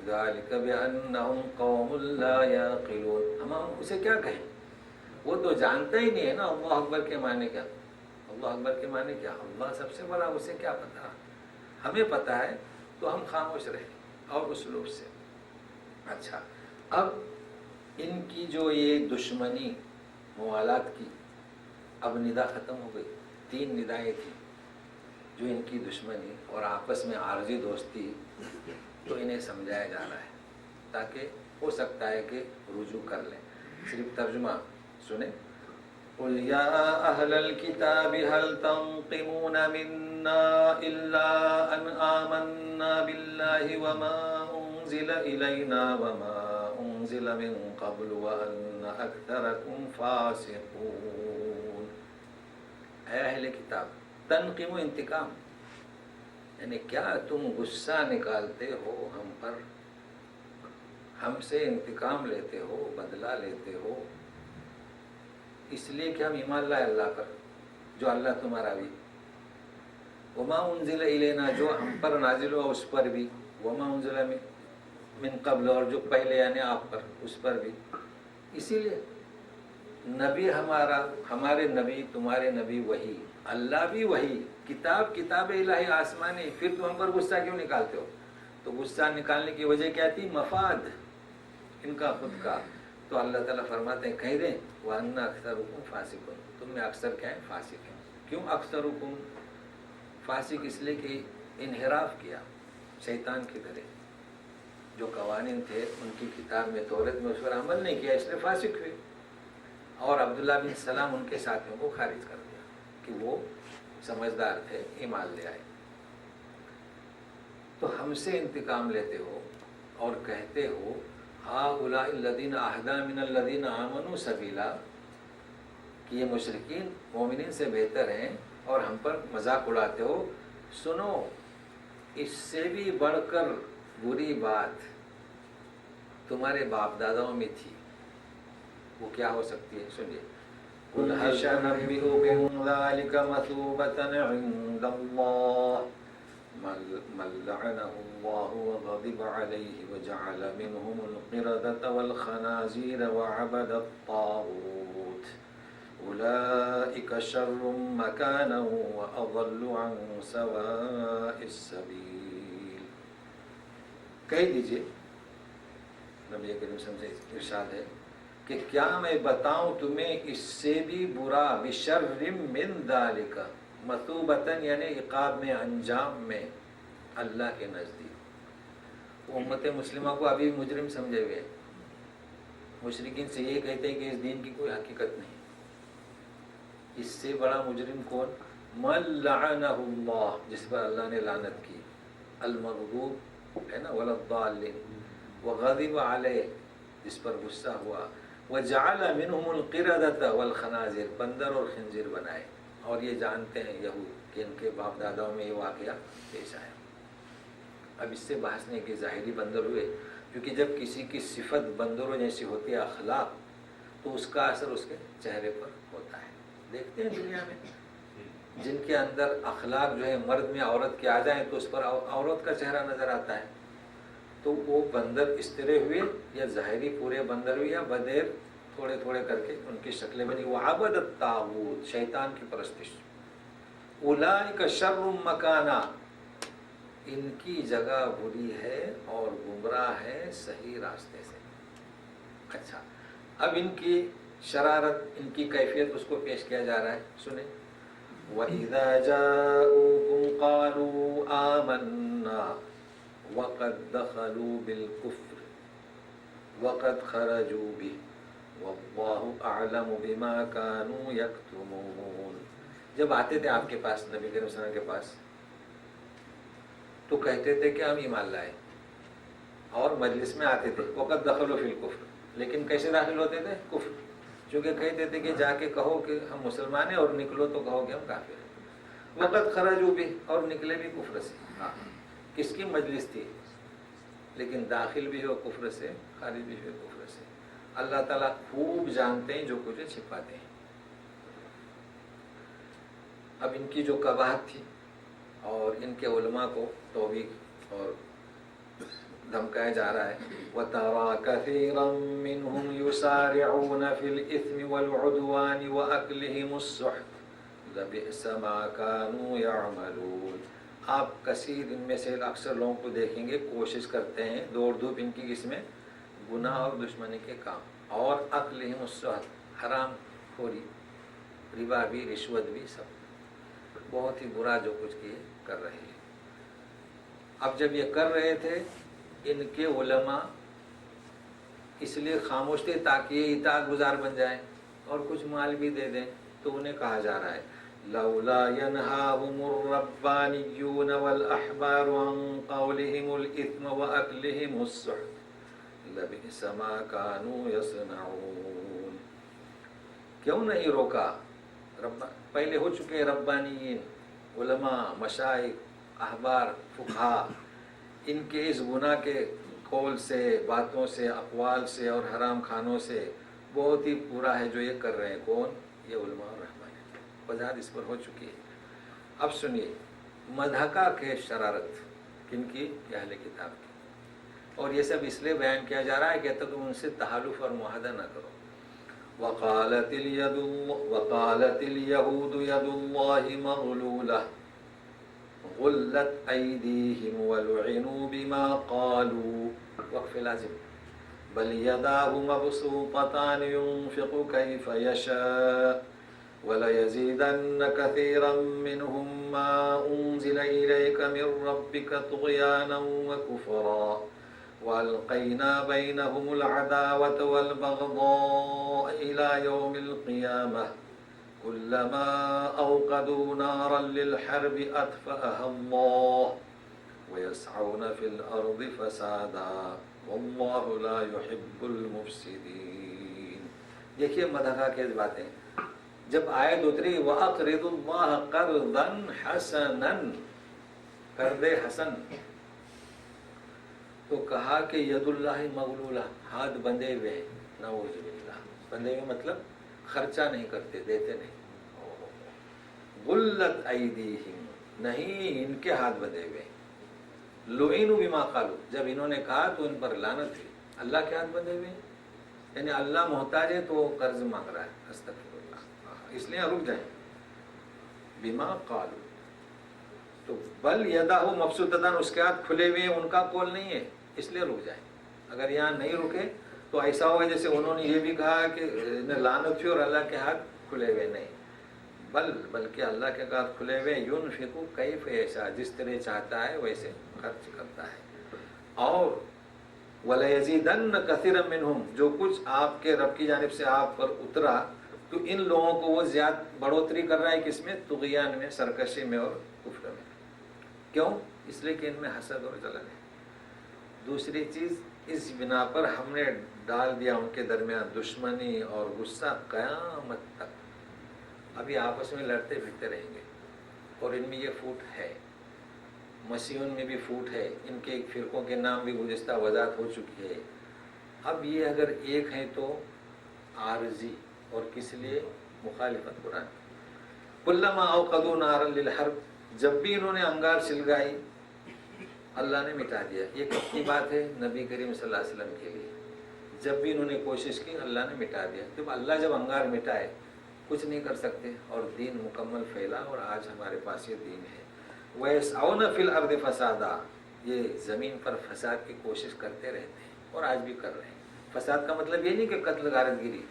ذَلِكَ بِأَنَّهُمْ قَوْمٌ لَا يَعْقِلُونَ۔ ہم اسے کیا کہیں؟ وہ تو جانتا ہی نہیں ہے نا اللہ اکبر کے معنی کیا، اللہ اکبر کے معنی کیا، اللہ سب سے بڑا، اسے کیا پتا، ہمیں پتا ہے تو ہم خاموش رہیں اور اسلوب سے۔ اچھا، اب ان کی جو یہ دشمنی موالات کی اب ندا ختم ہو گئی، 3 ندائیں تھیں جو ان کی دشمنی اور آپس میں عارضی دوستی، تو انہیں سمجھایا جا رہا ہے تاکہ ہو سکتا ہے کہ رجوع کر لیں۔ صرف ترجمہ سنیں، قُلْ يَا أَهْلَ الْكِتَابِ هَلْ تَنْقِمُونَ مِنَّا إِلَّا أَنْ آمَنَّا بِاللَّهِ وَمَا أُنْزِلَ إِلَيْنَا وَمَا أُنْزِلَ مِنْ قَبْلُ وَأَنَّ أَكْثَرَكُمْ فَاسِقُونَ۔ اے اہل کتاب، تنقم انتقام، یعنی کیا تم غصہ نکالتے ہو ہم پر، ہم سے انتقام لیتے ہو، بدلہ لیتے ہو، اس لیے کہ ہم ایمان لائے اللہ پر، جو اللہ تمہارا بھی، وما انزل الینا، جو ہم پر نازل ہوا اس پر بھی، وما انزل من قبل، اور جو پہلے یعنی آپ پر اس پر بھی۔ اسی لیے نبی ہمارا، ہمارے نبی، تمہارے نبی وہی، اللہ بھی وہی، کتاب الہی آسمانی، پھر تم ہم پر غصہ کیوں نکالتے ہو؟ تو غصہ نکالنے کی وجہ کیا تھی؟ مفاد ان کا خود کا۔ تو اللہ تعالیٰ فرماتے ہیں کہہ دیں وَأَنَّ أَكْثَرُكُمْ فَاسِقُونَ، تم میں اکثر کیا ہے؟ فاسق ہیں۔ کیوں اکثرکم فاسق؟ اس لیے کہ انحراف کیا شیطان کی طرح، جو قوانین تھے ان کی کتاب میں توریت میں اس پر عمل نہیں کیا، اس لیے فاسق ہوئے، اور عبداللہ بن سلام ان کے ساتھیوں کو خارج کر دیا کہ وہ سمجھدار تھے، ایمان لے آئے۔ تو ہم سے انتقام لیتے ہو اور کہتے ہو هؤلاء الذین اہدی من الذین آمنوا سبیلا، کہ یہ مشرکین مومنین سے بہتر ہیں، اور ہم پر مذاق اڑاتے ہو۔ سنو، اس سے بھی بڑھ کر بری بات تمہارے باپ داداؤں میں تھی، وہ کیا ہو سکتی ہے؟ سنیے، قُلْ هَلْ أُنَبِّئُكُمْ ذَلِكَ مَثُوبَةً عِندَ اللَّهِ مَنْ لَعَنَهُ اللَّهُ وَغَضِبَ عَلَيْهِ وَجَعَلَ مِنْهُمُ الْقِرَدَةَ وَالْخَنَازِيرَ وَعَبَدَ الطَّاغُوتَ اولئک شر مکانا واضل عن سواء السبیل. کہہ دیجئے نبی کریم صلی اللہ علیہ وسلم سے ارشاد ہے کہ کیا میں بتاؤں تمہیں اس سے بھی برا، بشر من ذالک، مثوبتاً یعنی عقاب میں، انجام میں، اللہ کے نزدیک. امت مسلمہ کو ابھی مجرم سمجھے ہوئے، مشرکین سے یہ کہتے ہیں کہ اس دین کی کوئی حقیقت نہیں. اس سے بڑا مجرم کون؟ من لعنہ اللہ، جس پر اللہ نے لعنت کی، المغضوب ہے نا، ولا الضالین، وغضب علیہ، جس پر غصہ ہوا، وجعل منہم القردۃ والخنازیر، بندر اور خنزیر بنائے. اور یہ جانتے ہیں یہود کہ ان کے باپ داداؤں میں یہ واقعہ پیش آیا. اب اس سے بحث نہیں کہ ظاہری بندر ہوئے، کیونکہ جب کسی کی صفت بندروں جیسی ہوتی ہے، اخلاق، تو اس کا اثر اس کے چہرے پر ہوتا ہے. دیکھتے ہیں دنیا میں جن کے اندر اخلاق جو ہے مرد میں عورت کے آ جائیں تو اس پر عورت کا چہرہ نظر آتا ہے. تو وہ بندر اس طرح ہوئے، یا ظاہری پورے بندر ہوئے، یا بدیر تھوڑے تھوڑے کر کے ان کی شکلیں بنی. وعبد الطاغوت، شیطان کی پرستش. اولئک شر مکانا، ان کی جگہ بری ہے اور گمراہ ہے صحیح راستے سے. اچھا، اب ان کی شرارت، ان کی کیفیت اس کو پیش کیا جا رہا ہے، سنیں. وَإِذَا جَاءُوكُمْ قَالُوا آمَنَّا وَقَدْ دَخَلُوا بِالْكُفْرِ وَقَدْ خَرَجُوا بِهِ وَاللَّهُ أَعْلَمُ بِمَا كَانُوا يَكْتُمُونَ. جب آتے تھے آپ کے پاس، نبی کریم صلی اللہ علیہ وسلم کے پاس، تو کہتے تھے کہ ہم ایمان لائے، اور مجلس میں آتے تھے وقت دخلوا فی الکفر، لیکن کیسے داخل ہوتے تھے؟ کفر. چونکہ کہتے تھے کہ جا کے کہو کہ ہم مسلمان ہیں، اور نکلو تو کہو کہ ہم کافر ہیں. وقت خرجوا بھی، اور نکلے بھی کفر سے. کس کی مجلس تھی؟ لیکن داخل بھی ہو کفر سے، خارج بھی ہو کفر سے. اللہ تعالیٰ خوب جانتے ہیں جو کچھ چھپاتے ہیں. اب ان کی جو قباحت تھی، اور ان کے علماء کو توبیخ اور دھمکایا جا رہا ہے. وَتَرَى كَثِيرًا مِّنْهُمْ يُسَارِعُونَ فِي الْإِثْمِ وَالْعُدْوَانِ وَأَكْلِهِمُ السُّحْتَ لَبِئْسَ مَا كَانُوا يَعْمَلُونَ. آپ کثیر ان میں سے اکثر لوگوں کو دیکھیں گے کوشش کرتے ہیں، دوڑ دھوپ ان کی کس میں؟ گناہ اور دشمنی کے کام. اور اکلہم السحت، حرام خوری، ربا بھی، رشوت بھی، سب بہت ہی برا جو کچھ کیے کر رہے ہیں. اب جب یہ کر رہے تھے، ان کے علماء اس لیے خاموش تھے تاکہ یہ اطاعت گزار بن جائیں اور کچھ مال بھی دے دیں. تو انہیں کہا جا رہا ہے لولا ينهاهم الربانيون والأحبار عن قولهم الإثم وأكلهم السحت لبئس ما كانوا يصنعون. کیوں نہیں روکا؟ پہلے ہو چکے ہیں ربانیین، علماء، مشائخ، احبار، فقہا، ان کے اس گناہ کے قول سے، باتوں سے، اقوال سے اور حرام کھانوں سے بہت ہی برا ہے جو یہ کر رہے ہیں. کون؟ یہ علماء اور رحمانی. وضاحت اس پر ہو چکی ہے. اب سنیے مدھکا کے شرارت کن کی؟ اہل کتاب کی. اور یہ سب اس لیے بیان کیا جا رہا ہے کہ تم ان سے تحالف اور معاہدہ نہ کرو. وقالت اليهود يد الله مغلولة غلت أيديهم ولعنوا بما قالوا. وقف لازم. بل يداه مبسوطتان ينفق كيف يشاء وَلَيَزِيدَنَّ كَثِيرًا مِّنْهُمْ مَا أُنزِلَ إِلَيْكَ مِن رَّبِّكَ طُغْيَانًا وَكُفْرًا وَأَلْقَيْنَا بَيْنَهُمُ الْعَدَاوَةَ وَالْبَغْضَاءَ إِلَى يَوْمِ الْقِيَامَةِ كُلَّمَا أَوْقَدُوا نَارًا لِّلْحَرْبِ أَطْفَأَهَا اللَّهُ وَيَسْعَوْنَ فِي الْأَرْضِ فَسَادًا وَاللَّهُ لَا يُحِبُّ الْمُفْسِدِينَ. دیکھیے مدحہ کی باتیں. جب آیت اتری وَأَقْرِضُ اللَّهَ قَرْضًا حَسَنًا، قرض حسن، تو کہا کہ ید اللہ مغلولہ، ہاتھ بندھے ہوئے ہیں. نعوذ باللہ. بندھے ہوئے مطلب خرچہ نہیں کرتے، دیتے نہیں. غلت ایدیہم، نہیں، ان کے ہاتھ بندھے ہوئے. لعنوا بما قالوا، جب انہوں نے کہا تو ان پر لعنت ہوئی. اللہ کے ہاتھ بندھے ہوئے، یعنی اللہ محتاج ہے تو وہ قرض مانگ رہا ہے. استغفر اللہ. اس لیے رک جائیں. بما قالوا تو بل یدہ مبسوطتان اس کے ہاتھ کھلے ہوئے ان کا قول نہیں ہے اس لیے رک جائیں. اگر یہاں نہیں رکے تو ایسا ہوگا جیسے انہوں نے یہ بھی کہا کہ لعنت ہوئی اور اللہ کے ہاتھ کھلے ہوئے. نہیں بلکہ اللہ کے ہاتھ کھلے ہوئے. ينفق کیف ایسا جس طرح چاہتا ہے ویسے خرچ کرتا ہے. اور وَلَيَزِيدَنَّ كَثِيرًا مِّنْهُمْ جو کچھ آپ کے رب کی جانب سے آپ پر اترا تو ان لوگوں کو وہ زیادہ بڑھوتری کر رہا ہے کس میں؟ طغیان میں, سرکشی میں اور کفر میں. کیوں؟ اس لیے کہ ان میں حسد اور جلن ہے. دوسری چیز اس بنا پر ہم نے ڈال دیا ان کے درمیان دشمنی اور غصہ قیامت تک. ابھی آپس میں لڑتے پھرتے رہیں گے اور ان میں یہ پھوٹ ہے. مسیحیوں میں بھی پھوٹ ہے. ان کے فرقوں کے نام بھی گزشتہ وضاحت ہو چکی ہے. اب یہ اگر ایک ہیں تو عارضی اور کس لیے؟ مخالفت قرآن. کلما اوقدوا نارا للحرب جب بھی انہوں نے انگار سلگائی اللہ نے مٹا دیا. یہ کس کی بات ہے؟ نبی کریم صلی اللہ علیہ وسلم کے لیے. جب بھی انہوں نے کوشش کی اللہ نے مٹا دیا. جب اللہ جب انگار مٹائے کچھ نہیں کر سکتے اور دین مکمل پھیلا اور آج ہمارے پاس یہ دین ہے. وَيَسْعَوْنَ فِي الْأَرْضِ فَسَادًا یہ زمین پر فساد کی کوشش کرتے رہتے ہیں اور آج بھی کر رہے ہیں. فساد کا مطلب یہ نہیں کہ قتل غارت گیری,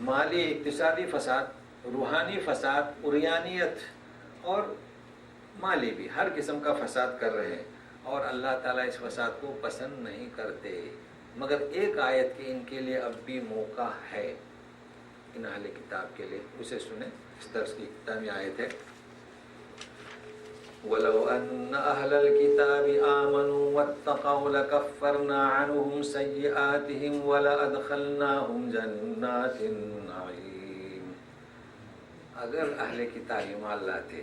مالی اقتصادی فساد, روحانی فساد, عریانیت اور مالی بھی ہر قسم کا فساد کر رہے ہیں اور اللہ تعالیٰ اس فساد کو پسند نہیں کرتے. مگر ایک آیت کی ان کے لیے اب بھی موقع ہے ان اہل کتاب کے لیے, اسے سنیں. اس درس کی اختتامی آیت ہے وَلَوْ أَنَّ أَهْلَ الْكِتَابِ آمَنُوا وَاتَّقَوْا لَكَفَّرْنَا عَنْهُمْ سَيِّئَاتِهِمْ وَلَأَدْخَلْنَاهُمْ جَنَّاتِ النَّعِيمِ. اگر اہل کتاب ایمان لاتے,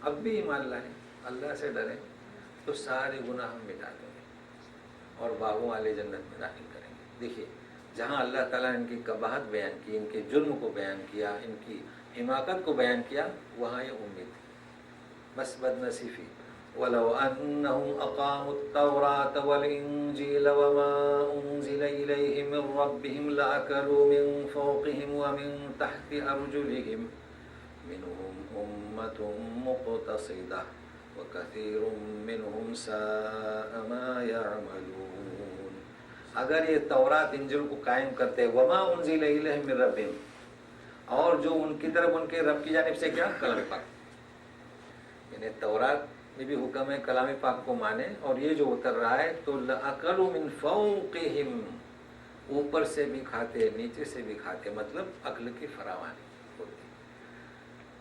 اب بھی ایمان لائیں, اللہ سے ڈریں تو سارے گناہ ہم مٹا دیں گے اور باغوں والے جنت میں داخل کریں گے. دیکھیے جہاں اللہ تعالیٰ نے ان کی قباحت بیان کی, ان کے جرم کو بیان کیا, ان کی حماقت کو بیان کیا, وہاں یہ امید تھی. بس بد نصیفی. وَلَوْ أَنَّهُمْ أَقَامُوا التَّوْرَاةَ وَالْإِنْجِيلَ وَمَا أُنْزِلَ إِلَيْهِمْ مِنْ رَبِّهِمْ لَأَكَلُوا مِنْ فَوْقِهِمْ وَمِنْ تَحْتِ أَرْجُلِهِمْ مِنْهُمْ أُمَّةٌ مُقْتَصِدَةٌ وَكَثِيرٌ مِّنْهُمْ سَاءَ مَا يَعْمَلُونَ. اگر یہ تورات انجیل کو قائم کرتے وَمَا أُنْزِلَ إِلَيْهِمْ مِنْ رَبِّهِمْ اور جو ان کی طرف ان کے رب کی جانب سے کیا کلام پاک, یعنی تورات میں بھی حکم ہے کلام پاک کو مانے اور یہ جو اتر رہا ہے تو لَأَكَلُوا مِنْ فَوْقِهِمْ اوپر سے بھی کھاتے نیچے سے بھی کھاتے, مطلب عقل کی فراوانی ہوتی.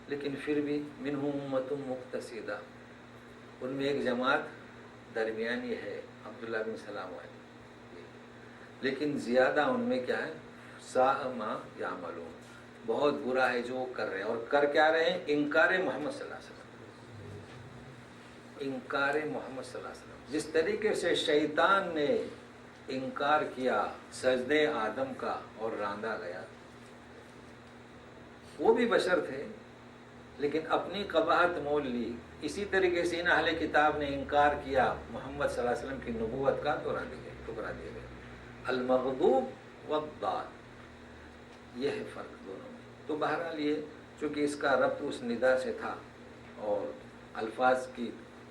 لیکن پھر بھی مِنْهُمْ أُمَّةٌ مُقْتَصِدَةٌ ان میں ایک جماعت درمیانی ہے عبداللہ بن سلام والی, لیکن زیادہ ان میں کیا ہے؟ ساء ما یعملون بہت برا ہے جو کر رہے ہیں. اور کر کیا رہے ہیں؟ انکار محمد صلی اللہ علیہ وسلم. انکار محمد صلی اللہ علیہ وسلم. جس طریقے سے شیطان نے انکار کیا سجدے آدم کا اور راندا گیا, وہ بھی بشر تھے لیکن اپنی قباحت مول لی. اسی طریقے سے ان اہل کتاب نے انکار کیا محمد صلی اللہ علیہ وسلم کی نبوت کا تو ٹکرا دیے گئے. المغضوب والضال یہ ہے فرق دونوں میں. تو بہرحال یہ چونکہ اس کا ربط اس ندا سے تھا اور الفاظ کی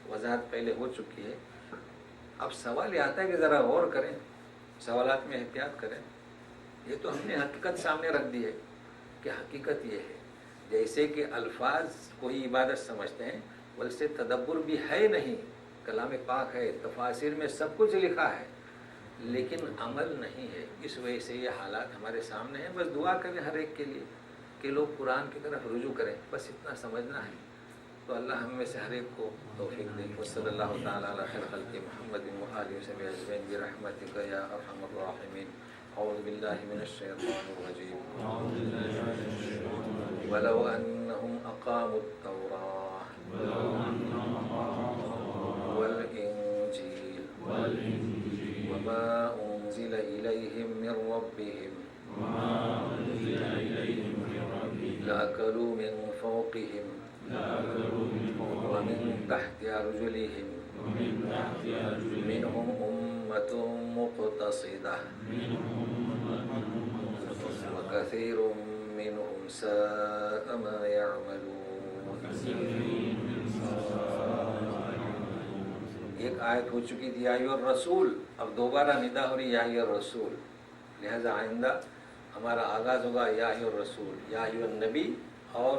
وضاحت پہلے ہو چکی ہے. اب سوال یہ آتا ہے کہ ذرا غور کریں, سوالات میں احتیاط کریں. یہ تو ہم نے حقیقت سامنے رکھ دی ہے کہ حقیقت یہ ہے جیسے کہ الفاظ کوئی عبادت سمجھتے ہیں ویسے تدبر بھی ہے نہیں. کلام پاک ہے, تفاسیر میں سب کچھ لکھا ہے لیکن عمل نہیں ہے. اس وجہ سے یہ حالات ہمارے سامنے ہیں. بس دعا کریں ہر ایک کے لیے کہ لوگ قرآن کی طرف رجوع کریں, بس اتنا سمجھنا ہے. تو اللہ ہم میں سے ہر ایک کو توفیق دے. وصلی اللہ تعالیٰ علی خیر خلق محمد وآلہ وصحبہ اجمعین برحمتک یا ارحم الراحمین. اعوذ باللہ من الشیطان الرجیم. ولو انہم اقاموا التوراۃ والانجیل وما انزل الیہم من ربہم لأکلوا من فوقہم ومن تحت أرجلهم منهم أمة مقتصدة وكثير منهم ساء ما يعملون. ایک آیت ہو چکی تھی یا ایھا الرسول، اب دوبارہ ندا ہو رہی یا ایھا الرسول. لہذا آئندہ ہمارا آغاز ہوگا یا ایھا الرسول، یا ایھا النبی، اور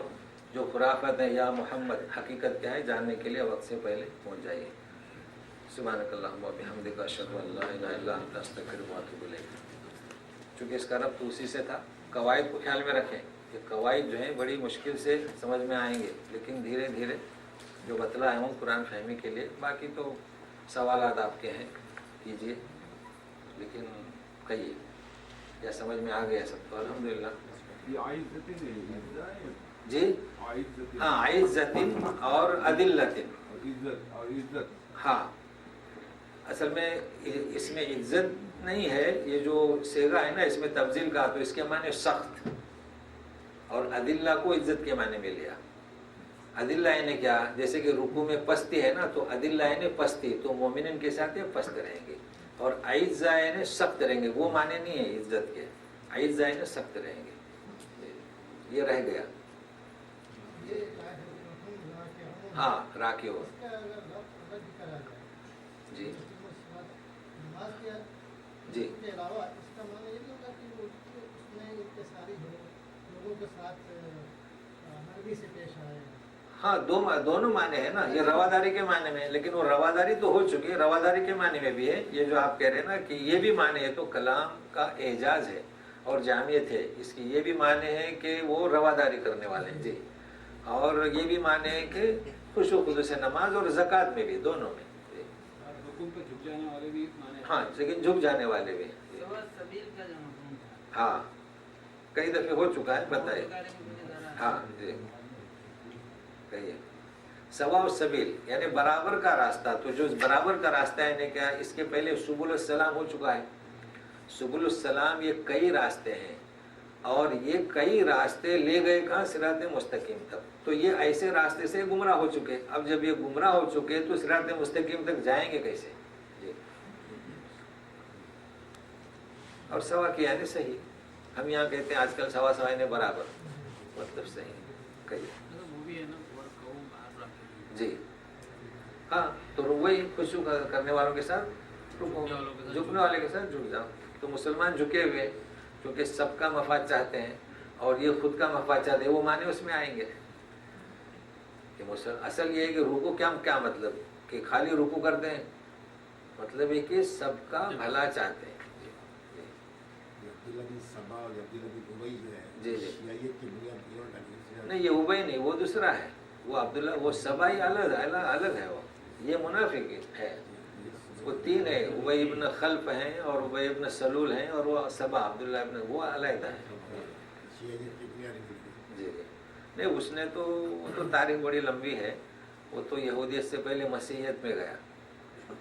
جو خرافت ہے یا محمد حقیقت کیا ہے جاننے کے لیے وقت سے پہلے پہنچ جائیے. سبحانک اللہم و بحمدک اشہد ان لا الہ الا انت استغفرک و اتوب الیک. چونکہ اس کا ربط اسی سے تھا. قواعد کو خیال میں رکھیں، یہ قواعد جو ہیں بڑی مشکل سے سمجھ میں آئیں گے، لیکن دھیرے دھیرے جو بتلائے ہوں قرآن فہمی کے لیے. باقی تو سوالات آپ کے ہیں کیجیے، لیکن کہیے کیا سمجھ میں آ گیا سب تو الحمدللہ. جی ہاں، عزتن اور عدلتن. ہاں اصل میں اس میں عزت نہیں ہے، یہ جو صیغہ ہے نا اس میں تفضیل کا، تو اس کے معنی سخت، اور عدلہ کو عزت کے معنی میں لیا. عدلہ یعنی کیا؟ جیسے کہ رکوع میں پستی ہے نا، تو عدلہ یعنی پستی، تو مومنین کے ساتھ یہ پست رہیں گے. اور اعزہ یعنی سخت رہیں گے، وہ معنی نہیں ہے عزت کے. اعزہ یعنی سخت رہیں گے. یہ رہ گیا. ہاں راکع ہو. جی جی ہاں، دونوں معنی ہے نا. یہ رواداری کے معنی میں ہے، لیکن وہ رواداری تو ہو چکی ہے، رواداری کے معنی میں بھی ہے. یہ جو آپ کہہ رہے ہیں نا کہ یہ بھی معنی ہے، تو کلام کا اعجاز ہے اور جامعیت ہے اس کی. یہ بھی معنی ہے کہ وہ رواداری کرنے والے ہیں. جی، اور یہ بھی معنی ہے کہ خشوع و خضوع سے نماز، اور زکوٰۃ میں بھی، دونوں میں. ہاں لیکن جھک جانے والے بھی. ہاں کئی دفعے ہو چکا ہے، بتائیے. ہاں جی کہیے. سوا السبیل یعنی برابر کا راستہ. تو جو برابر کا راستہ ہے یعنی کیا؟ اس کے پہلے سبل السلام ہو چکا ہے. سبل السلام یہ کئی راستے ہیں، اور یہ کئی راستے لے گئے کہاں؟ صراط مستقیم تک. تو یہ ایسے راستے سے گمراہ ہو چکے. اب جب یہ گمراہ ہو چکے تو صراط مستقیم تک جائیں گے کیسے؟ جی. اور سوا کی یعنی صحیح. ہم یہاں کہتے ہیں آج کل سوا سوا یعنی برابر، مطلب صحیح. کہیے. جی ہاں، تو وہی خشوع کرنے والوں کے ساتھ رکو، جھکنے والے کے ساتھ جھک جاؤ. تو مسلمان جھکے ہوئے کیونکہ سب کا مفاد چاہتے ہیں اور یہ خود کا مفاد چاہتے ہیں، وہ معنی اس میں آئیں گے. کہ اصل یہ ہے کہ رکوع کیا مطلب کہ خالی رکوع کرتے ہیں؟ مطلب یہ کہ سب کا بھلا چاہتے ہیں. جی جی نہیں، یہ ابئی نہیں، وہ دوسرا ہے. وہ عبداللہ، وہ سبا ہی الگ ہے. وہ یہ منافق ہے. وہ تین ہے، ابی ابن خلف ہیں اور ابی ابن سلول ہیں اور وہ سبا عبداللہ ابن، وہ علیحدہ ہے. جی نہیں، اس نے تو، وہ تو تاریخ بڑی لمبی ہے. وہ تو یہودیت سے پہلے مسیحیت میں گیا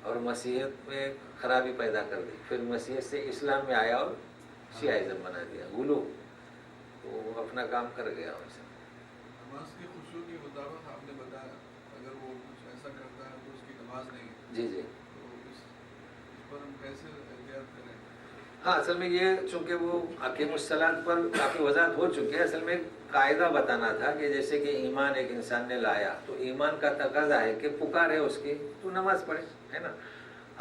اور مسیحیت میں خرابی پیدا کر دی. پھر مسیحیت سے اسلام میں آیا اور شیعہ بنا دیا، غلو. تو اپنا کام کر گیا. نماز کی خشوع کے مطابق آپ نے بتایا، اگر وہ کچھ ایسا کرتا ہے تو اس کی نماز نہیں ہے. جی جی تو اس پر ہم کیسے احتیاط کریں؟ ہاں اصل میں یہ چونکہ وہ اقیم الصلاۃ پر کافی وضاحت ہو چکی ہے. اصل میں قاعدہ بتانا تھا کہ جیسے کہ ایمان ایک انسان نے لایا تو ایمان کا تقاضا ہے کہ پکار ہے اس کی تو نماز پڑھے، ہے نا.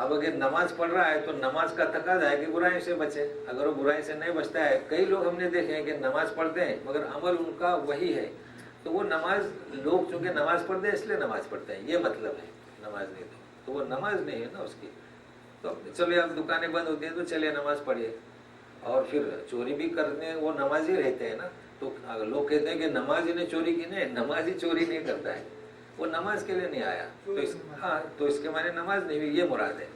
اب اگر نماز پڑھ رہا ہے تو نماز کا تقاضا ہے کہ برائی سے بچے. اگر وہ برائی سے نہیں بچتا ہے، کئی لوگ ہم نے دیکھے ہیں کہ نماز پڑھتے ہیں مگر عمل ان کا وہی ہے. تو وہ نماز، لوگ چونکہ نماز پڑھتے ہیں اس لیے نماز پڑھتے ہیں، یہ مطلب ہے. نماز نہیں تو وہ نماز نہیں ہے نا اس کی. تو چلیے اب دکانیں بند ہوتی ہیں تو چلیے نماز پڑھیے. اور پھر چوری بھی کرنے وہ نمازی رہتے ہیں نا. تو لوگ کہتے ہیں کہ نمازی نے چوری کی. نہیں، نمازی چوری نہیں کرتا ہے، وہ نماز کے لیے نہیں آیا. تو ہاں، تو اس کے معنی نماز نہیں ہوئی، یہ مراد ہے.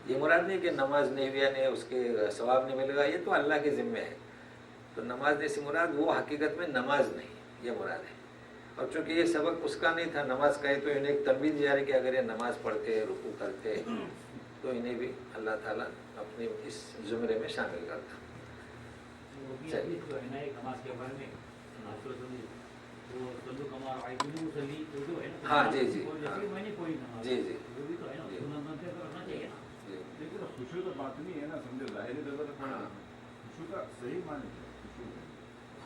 یہ مراد نہیں کہ نماز نہیں ہوئی یعنی اس کے ثواب نہیں ملے گا، یہ تو اللہ کے ذمے ہے. تو نماز نہیں سی مراد، وہ حقیقت میں نماز نہیں، یہ مراد ہے. اور چونکہ یہ سبق اس کا نہیں تھا نماز کا ہے، تو انہیں ایک تنبیہ دی جا رہی کہ اگر یہ نماز پڑھتے رکوع کرتے تو انہیں بھی اللہ تعالیٰ اپنے اس زمرے میں شامل کرتا. ہاں جی جی جی جی